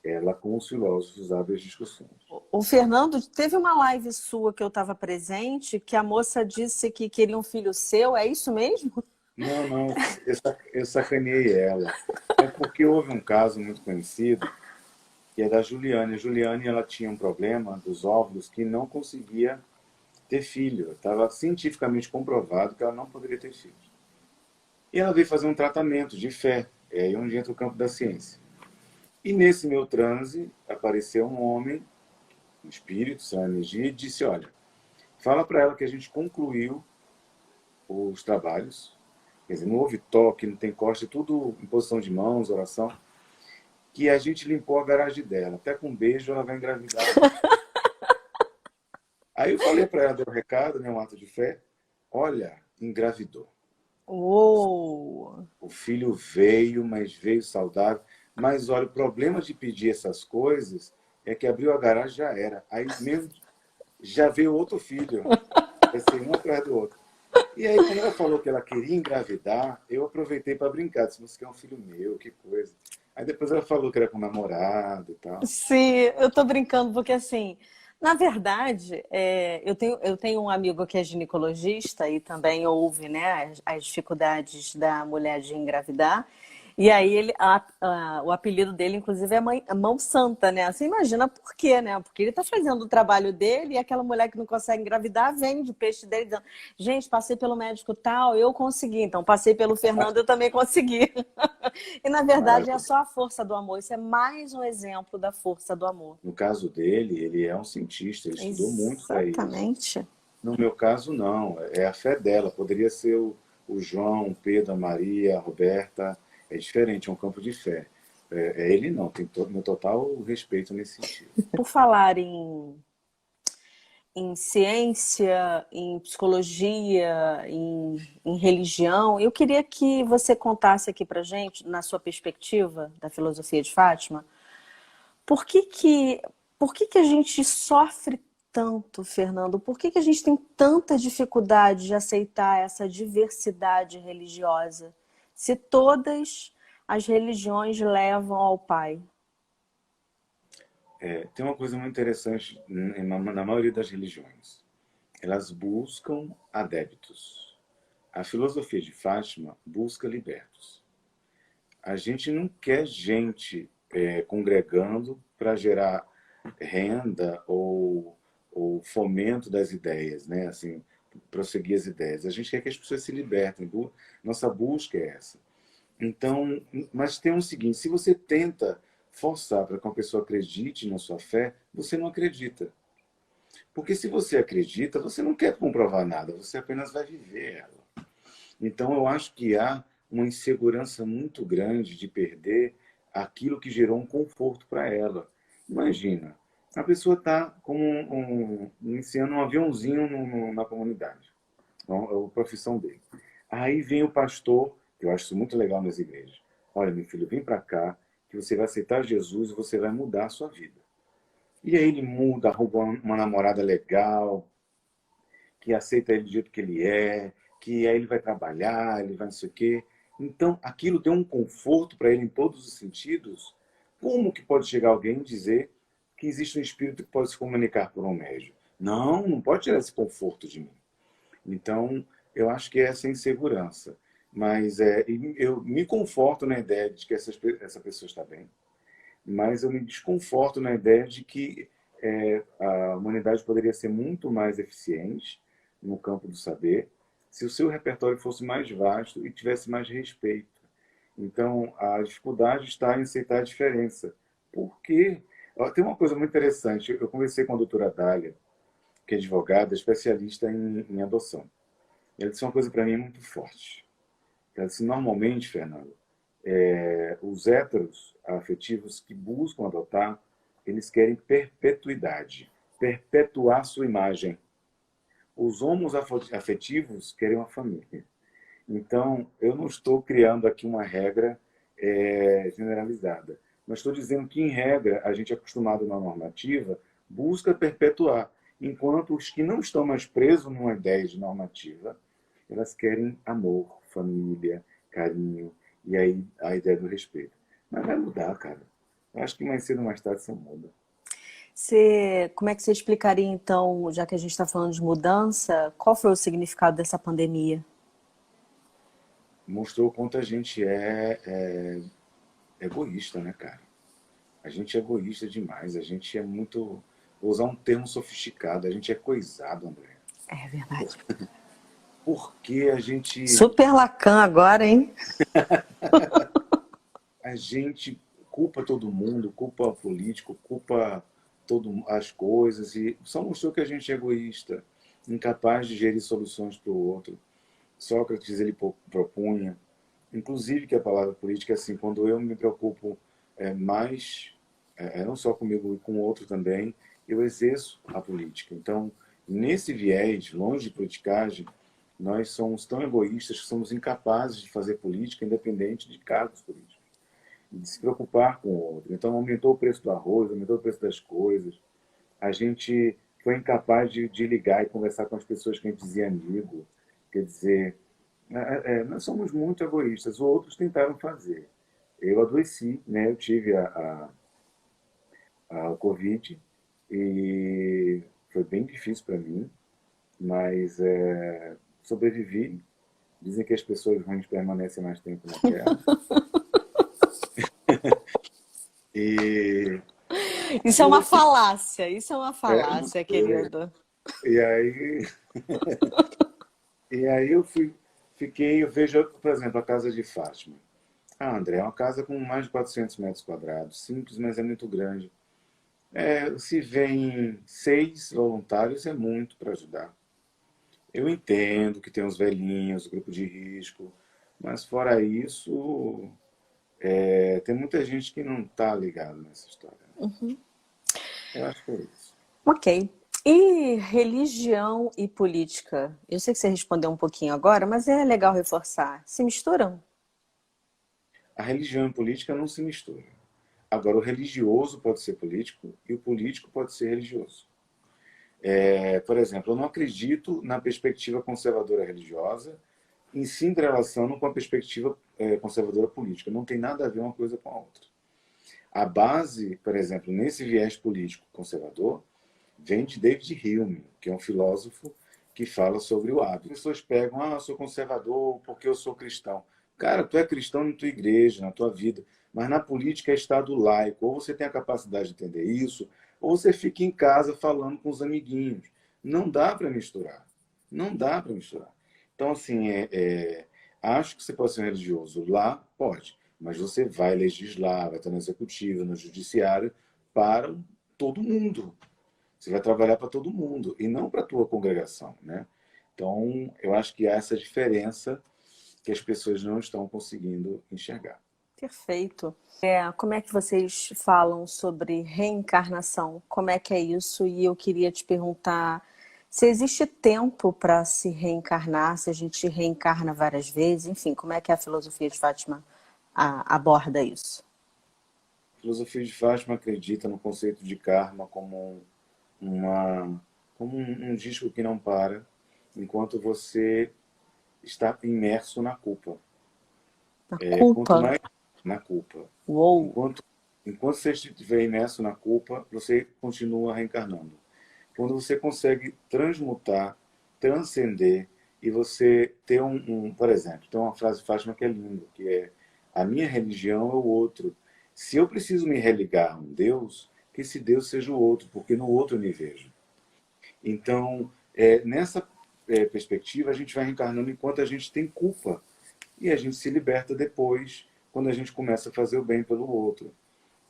[SPEAKER 2] Ela, com os filósofos, abre as discussões.
[SPEAKER 1] O Fernando, teve uma live sua que eu estava presente, que a moça disse que queria um filho seu, é isso mesmo?
[SPEAKER 2] Não, não, eu sacaneei ela. É porque houve um caso muito conhecido, que é da Juliane. A Juliane ela tinha um problema dos óvulos que não conseguia ter filho. Estava cientificamente comprovado que ela não poderia ter filho. E ela veio fazer um tratamento de fé, é aí onde entra o campo da ciência. E nesse meu transe, apareceu um homem, um espírito, sem energia, e disse, olha, fala para ela que a gente concluiu os trabalhos, quer dizer, não houve toque, não tem corte, tudo em posição de mãos, oração, que a gente limpou a garagem dela. Até com um beijo ela vai engravidar. Aí eu falei para ela, deu um recado, né, um ato de fé, olha, engravidou.
[SPEAKER 1] Uou!
[SPEAKER 2] O filho veio, mas veio saudável. Mas olha, o problema de pedir essas coisas é que abriu a garagem já era. Aí mesmo já veio outro filho. Vai ser um atrás do outro. E aí, quando ela falou que ela queria engravidar, eu aproveitei para brincar. Disse, você quer um filho meu, que coisa. Aí depois ela falou que era com namorado e tal.
[SPEAKER 1] Sim, eu tô brincando porque assim, na verdade, eu tenho um amigo que é ginecologista e também ouve, né, as dificuldades da mulher de engravidar. E aí o apelido dele, inclusive, é Mão Santa, né? Você imagina por quê, né? Porque ele tá fazendo o trabalho dele e aquela mulher que não consegue engravidar vem de peixe dele dizendo, gente, passei pelo médico tal, eu consegui. Então, passei pelo Fernando, eu também consegui. E, na verdade, é
[SPEAKER 2] Maravilha.
[SPEAKER 1] só a força do amor. Isso é mais um exemplo da força do amor.
[SPEAKER 2] No caso dele, ele é um cientista, ele estudou muito para isso.
[SPEAKER 1] Exatamente.
[SPEAKER 2] No meu caso, não. É a fé dela. Poderia ser o João, o Pedro, a Maria, a Roberta. É diferente, é um campo de fé. Ele não, tem todo, meu total respeito nesse sentido.
[SPEAKER 1] Por falar em ciência, em psicologia, em religião, eu queria que você contasse aqui pra gente, na sua perspectiva da filosofia de Fátima, por que que, por que que a gente sofre tanto, Fernando? Por que que a gente tem tanta dificuldade de aceitar essa diversidade religiosa, se todas as religiões levam ao Pai?
[SPEAKER 2] Tem uma coisa muito interessante na maioria das religiões. Elas buscam adeptos. A filosofia de Fátima busca libertos. A gente não quer gente congregando para gerar renda ou fomento das ideias, né? Assim, prosseguir as ideias. A gente quer que as pessoas se libertem. Nossa busca é essa. Então, mas tem o seguinte: se você tenta forçar para que uma pessoa acredite na sua fé, você não acredita. Porque se você acredita, você não quer comprovar nada, você apenas vai viver ela. Então, eu acho que há uma insegurança muito grande de perder aquilo que gerou um conforto para ela. Imagina, a pessoa está como iniciando um aviãozinho na comunidade, então, é a profissão dele. Aí vem o pastor, que eu acho isso muito legal nas igrejas. Olha, meu filho, vem para cá, que você vai aceitar Jesus e você vai mudar a sua vida. E aí ele muda, arruma uma namorada legal, que aceita ele do jeito que ele é, que aí ele vai trabalhar, ele vai não sei o quê. Então, aquilo deu um conforto para ele em todos os sentidos. Como que pode chegar alguém e dizer que existe um espírito que pode se comunicar por um médium? Não, não pode tirar esse conforto de mim. Então, eu acho que é essa insegurança. Mas eu me conforto na ideia de que essa pessoa está bem, mas eu me desconforto na ideia de que a humanidade poderia ser muito mais eficiente no campo do saber se o seu repertório fosse mais vasto e tivesse mais respeito. Então, a dificuldade está em aceitar a diferença. Por quê? Tem uma coisa muito interessante. Eu conversei com a doutora Dália, que é advogada, especialista em adoção. Ela disse uma coisa para mim muito forte. Ela disse: normalmente, Fernando, os héteros afetivos que buscam adotar, eles querem perpetuidade, perpetuar sua imagem. Os homos afetivos querem uma família. Então, eu não estou criando aqui uma regra generalizada, mas estou dizendo que, em regra, a gente é acostumado na normativa, busca perpetuar, enquanto os que não estão mais presos numa ideia de normativa, elas querem amor, família, carinho, e aí a ideia do respeito. Mas vai mudar, cara. Eu acho que mais cedo ou mais tarde isso muda.
[SPEAKER 1] Como é que você explicaria, então, já que a gente está falando de mudança, qual foi o significado dessa pandemia?
[SPEAKER 2] Mostrou o quanto a gente é egoísta, né, cara? A gente é egoísta demais. A gente é muito. Vou usar um termo sofisticado. A gente é coisado, André.
[SPEAKER 1] É verdade.
[SPEAKER 2] Porque a gente.
[SPEAKER 1] Super Lacan agora, hein?
[SPEAKER 2] A gente culpa todo mundo, culpa o político, culpa as coisas, e só mostrou que a gente é egoísta, incapaz de gerir soluções para o outro. Sócrates, ele propunha, inclusive, que a palavra política é assim: quando eu me preocupo mais, não só comigo e com o outro também, eu exerço a política. Então, nesse viés, longe de politicagem, nós somos tão egoístas que somos incapazes de fazer política independente de cargos políticos, de se preocupar com o outro. Então, aumentou o preço do arroz, aumentou o preço das coisas. A gente foi incapaz de ligar e conversar com as pessoas que a gente dizia amigo. Quer dizer, nós somos muito egoístas. Outros tentaram fazer. Eu adoeci, né? Eu tive a Covid e foi bem difícil para mim, mas sobrevivi. Dizem que as pessoas ruins permanecem mais tempo na Terra. E
[SPEAKER 1] Isso é uma falácia,
[SPEAKER 2] é,
[SPEAKER 1] querido.
[SPEAKER 2] e aí, eu vejo, por exemplo, a casa de Fátima. Ah, André, é uma casa com mais de 400 metros quadrados, simples, mas é muito grande. Se vem 6 voluntários, é muito para ajudar. Eu entendo que tem os velhinhos, o grupo de risco, mas fora isso, tem muita gente que não está ligada nessa história. Eu acho que é isso.
[SPEAKER 1] Ok. E religião e política? Eu sei que você respondeu um pouquinho agora, mas é legal reforçar. Se misturam?
[SPEAKER 2] A religião e a política não se misturam. Agora, o religioso pode ser político e o político pode ser religioso. Por exemplo, eu não acredito na perspectiva conservadora religiosa em se entrelaçando com a perspectiva conservadora política. Não tem nada a ver uma coisa com a outra. A base, por exemplo, nesse viés político conservador, vem de David Hume, que é um filósofo que fala sobre o hábito. As pessoas pegam, eu sou conservador porque eu sou cristão. Cara, tu é cristão na tua igreja, na tua vida, mas na política é Estado laico. Ou você tem a capacidade de entender isso, ou você fica em casa falando com os amiguinhos. Não dá para misturar. Não dá para misturar. Então, assim, acho que você pode ser um religioso lá, pode, mas você vai legislar, vai estar no executivo, no judiciário, para todo mundo. Você vai trabalhar para todo mundo e não para a tua congregação, né? Então, eu acho que há essa diferença que as pessoas não estão conseguindo enxergar.
[SPEAKER 1] Perfeito. Como é que vocês falam sobre reencarnação? Como é que é isso? E eu queria te perguntar se existe tempo para se reencarnar, se a gente reencarna várias vezes, enfim, como é que a filosofia de Fátima aborda isso?
[SPEAKER 2] A filosofia de Fátima acredita no conceito de karma uma, como um disco que não para enquanto você está imerso na culpa.
[SPEAKER 1] A
[SPEAKER 2] Quanto
[SPEAKER 1] culpa?
[SPEAKER 2] mais na culpa.
[SPEAKER 1] Uou!
[SPEAKER 2] Enquanto você estiver imerso na culpa, você continua reencarnando. Quando você consegue transmutar, transcender e você ter por exemplo, tem uma frase de Fátima que é linda, que é: a minha religião é o outro. Se eu preciso me religar a um Deus, que esse Deus seja o outro, porque no outro eu me vejo. Então, nessa perspectiva, a gente vai reencarnando enquanto a gente tem culpa. E a gente se liberta depois, quando a gente começa a fazer o bem pelo outro.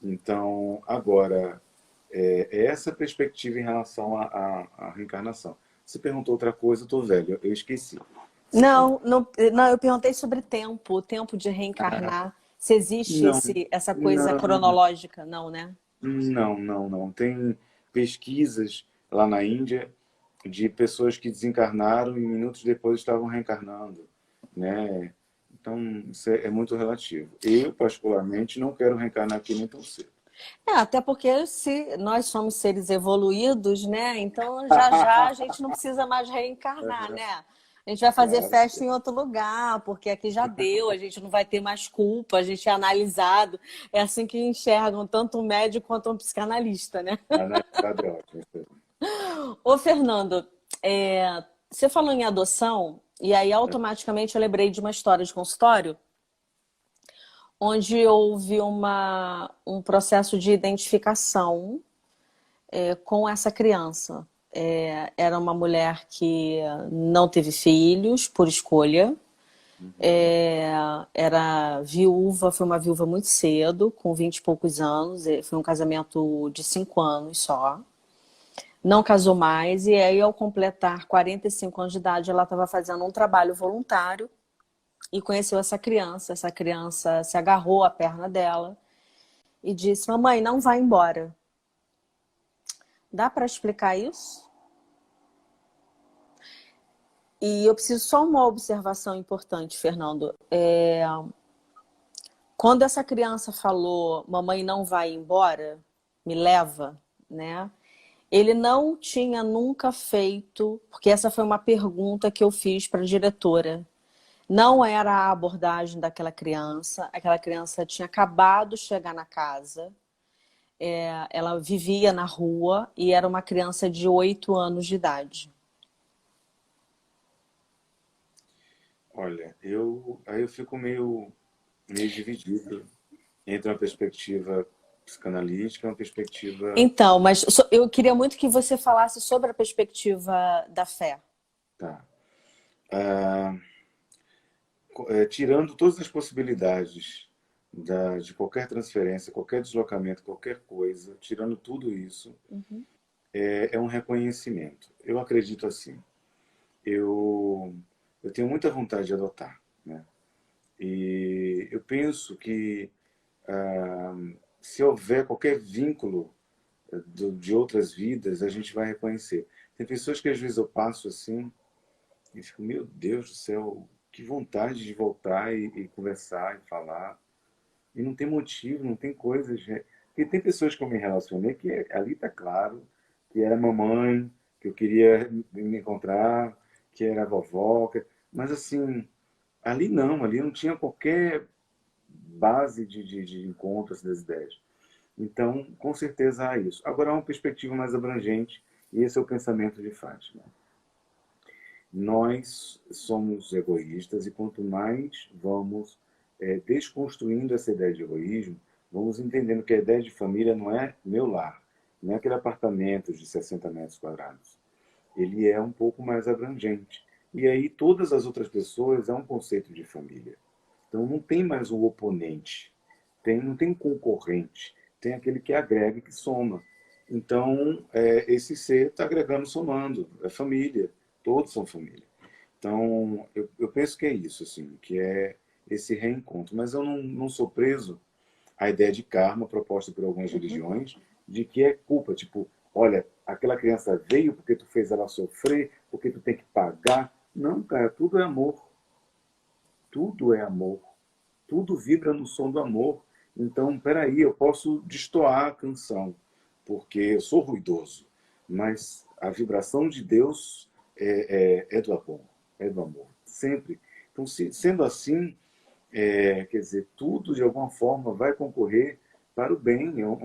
[SPEAKER 2] Então, agora, essa perspectiva em relação à reencarnação. Você perguntou outra coisa, eu estou velho, eu esqueci. Você falou.
[SPEAKER 1] Não, não, não, eu perguntei sobre tempo, o tempo de reencarnar. Se existe
[SPEAKER 2] Não,
[SPEAKER 1] essa coisa
[SPEAKER 2] não,
[SPEAKER 1] cronológica, não, né?
[SPEAKER 2] não. Tem pesquisas lá na Índia de pessoas que desencarnaram e minutos depois estavam reencarnando, né? Então, isso é muito relativo. Eu, particularmente, não quero reencarnar aqui nem tão cedo.
[SPEAKER 1] Até porque se nós somos seres evoluídos, né? Então já já a gente não precisa mais reencarnar, né? A gente vai fazer
[SPEAKER 2] Claro.
[SPEAKER 1] festa em outro lugar, porque aqui já deu, a gente não vai ter mais culpa, a gente é analisado. É assim que enxergam tanto um médico quanto um psicanalista, né?
[SPEAKER 2] Analisado é ótimo.
[SPEAKER 1] Ô, Fernando, você falou em adoção, e aí automaticamente eu lembrei de uma história de consultório onde houve um processo de identificação com essa criança. Era uma mulher que não teve filhos por escolha, era viúva, foi uma viúva muito cedo, com 20 e poucos anos, foi um casamento de 5 anos só. Não casou mais, e aí ao completar 45 anos de idade, ela estava fazendo um trabalho voluntário e conheceu essa criança. Essa criança se agarrou à perna dela e disse: mamãe, não vai embora. Dá para explicar isso? E eu preciso só uma observação importante, Fernando. Quando essa criança falou, mamãe não vai embora, me leva, né? Ele não tinha nunca feito, porque essa foi uma pergunta que eu fiz para a diretora. Não era a abordagem daquela criança. Aquela criança tinha acabado de chegar na casa. Ela vivia na rua e era uma criança de 8 anos de idade.
[SPEAKER 2] Olha, aí eu fico meio dividido entre uma perspectiva psicanalítica e uma perspectiva.
[SPEAKER 1] Então, mas eu queria muito que você falasse sobre a perspectiva da fé.
[SPEAKER 2] Tá. Ah, tirando todas as possibilidades de qualquer transferência, qualquer deslocamento, qualquer coisa, tirando tudo isso, é um reconhecimento. Eu acredito assim. eu, eu tenho muita vontade de adotar, né? E eu penso que ah, se houver qualquer vínculo de outras vidas, a gente vai reconhecer. Tem pessoas que às vezes eu passo assim e fico, meu Deus do céu, que vontade de voltar e conversar e falar. E não tem motivo, não tem coisas. Porque tem pessoas que eu me relacionei que ali está claro que era mamãe, que eu queria me encontrar, que era vovó. Mas assim, ali não tinha qualquer base de encontros das ideias. Então, com certeza há isso. Agora, há uma perspectiva mais abrangente, e esse é o pensamento de Fátima. Nós somos egoístas e quanto mais vamos desconstruindo essa ideia de egoísmo, vamos entendendo que a ideia de família não é meu lar, não é aquele apartamento de 60 metros quadrados. Ele é um pouco mais abrangente. E aí todas as outras pessoas é um conceito de família. Então não tem mais o oponente, não tem concorrente, tem aquele que agrega e que soma. Então, esse ser está agregando, somando, é família, todos são família. Então, eu penso que é isso, assim, que é esse reencontro. Mas eu não sou preso à ideia de karma proposta por algumas religiões, de que é culpa, tipo, olha, aquela criança veio porque tu fez ela sofrer, porque tu tem que pagar. Não, cara, tudo é amor. Tudo é amor. Tudo vibra no som do amor. Então, peraí, eu posso destoar a canção, porque eu sou ruidoso, mas a vibração de Deus é do amor, é do amor, sempre. Então, sendo assim, quer dizer, tudo de alguma forma vai concorrer para o bem. Eu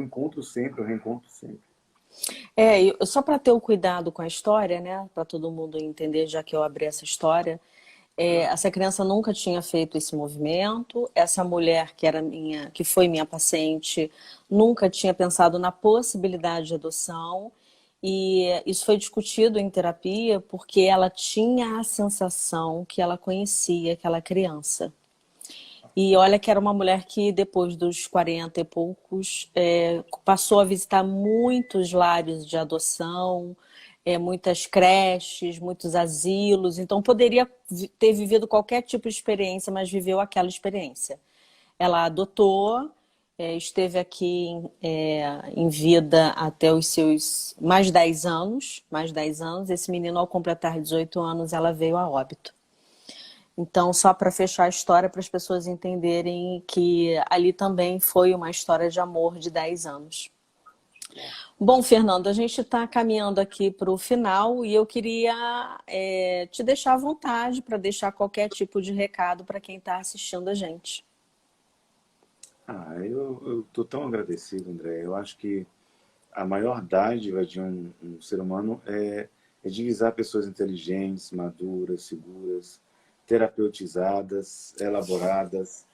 [SPEAKER 2] encontro sempre, eu reencontro sempre.
[SPEAKER 1] Só para ter o cuidado com a história, né? Para todo mundo entender, já que eu abri essa história,
[SPEAKER 2] Claro.
[SPEAKER 1] essa criança nunca tinha feito esse movimento. Essa mulher que foi minha paciente, nunca tinha pensado na possibilidade de adoção. E isso foi discutido em terapia porque ela tinha a sensação que ela conhecia aquela criança. E olha que era uma mulher que depois dos 40 e poucos passou a visitar muitos lares de adoção, muitas creches, muitos asilos. Então poderia ter vivido qualquer tipo de experiência, mas viveu aquela experiência. Ela adotou, esteve aqui em vida até os seus mais 10 anos. Mais 10 anos. Esse menino, ao completar 18 anos, ela veio a óbito. Então, só para fechar a história, para as pessoas entenderem que ali também foi uma história de amor de 10 anos. Bom, Fernando, a gente está caminhando aqui para o final e eu queria te deixar à vontade para deixar qualquer tipo de recado para quem está assistindo a gente.
[SPEAKER 2] Eu estou tão agradecido, André. Eu acho que a maior dádiva de um ser humano é divisar pessoas inteligentes, maduras, seguras, terapeutizadas, elaboradas.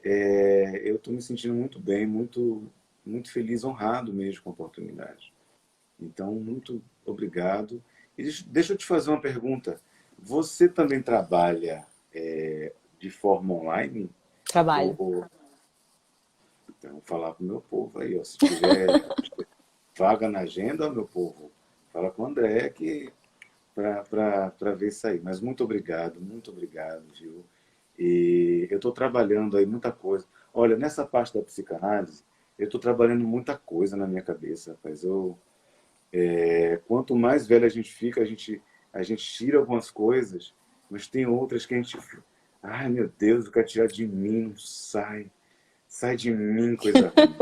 [SPEAKER 2] Eu estou me sentindo muito bem, muito feliz, honrado mesmo com a oportunidade. Então, muito obrigado. E deixa eu te fazer uma pergunta. Você também trabalha de forma online?
[SPEAKER 1] Trabalho.
[SPEAKER 2] Então, vou falar para o meu povo aí, ó, se tiver vaga na agenda, meu povo, fala com o André que para ver isso aí. Mas muito obrigado, viu? E eu estou trabalhando aí muita coisa. Olha, nessa parte da psicanálise, eu estou trabalhando muita coisa na minha cabeça, rapaz. Quanto mais velho a gente fica, a gente tira algumas coisas, mas tem outras que a gente... Ai, meu Deus, eu quero tirar de mim, não sai. Sai de mim, coisa ruim.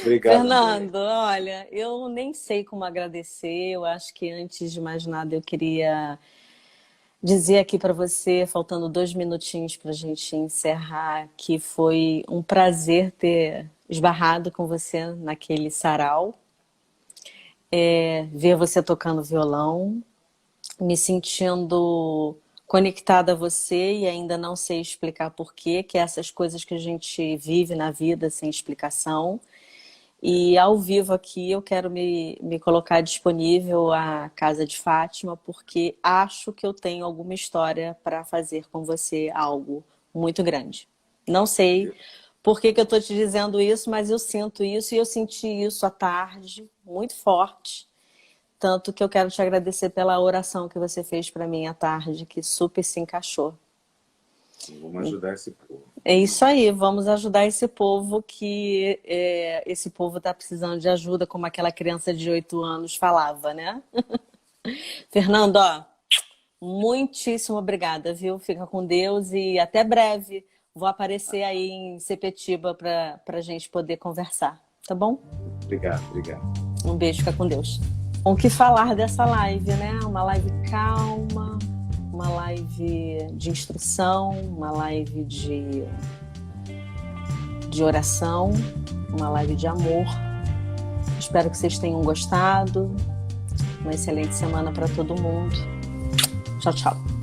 [SPEAKER 2] Obrigado, André.
[SPEAKER 1] Fernando, olha, eu nem sei como agradecer. Eu acho que antes de mais nada eu queria dizer aqui para você, faltando 2 minutinhos para a gente encerrar, que foi um prazer ter esbarrado com você naquele sarau, ver você tocando violão, me sentindo conectada a você e ainda não sei explicar por quê, que é essas coisas que a gente vive na vida sem explicação. E ao vivo aqui eu quero me colocar disponível à Casa de Fátima, porque acho que eu tenho alguma história para fazer com você, algo muito grande. Não sei por que eu estou te dizendo isso, mas eu sinto isso e eu senti isso à tarde, muito forte. Tanto que eu quero te agradecer pela oração que você fez para mim à tarde, que super se encaixou.
[SPEAKER 2] Vamos ajudar esse povo.
[SPEAKER 1] É isso aí, vamos ajudar esse povo que esse povo está precisando de ajuda, como aquela criança de 8 anos falava, né? Fernando, ó, muitíssimo obrigada, viu? Fica com Deus e até breve. Vou aparecer aí em Sepetiba para a gente poder conversar, tá bom?
[SPEAKER 2] Obrigado.
[SPEAKER 1] Um beijo, fica com Deus. O que falar dessa live, né? Uma live calma, uma live de instrução, uma live de oração, uma live de amor. Espero que vocês tenham gostado. Uma excelente semana para todo mundo. Tchau, tchau.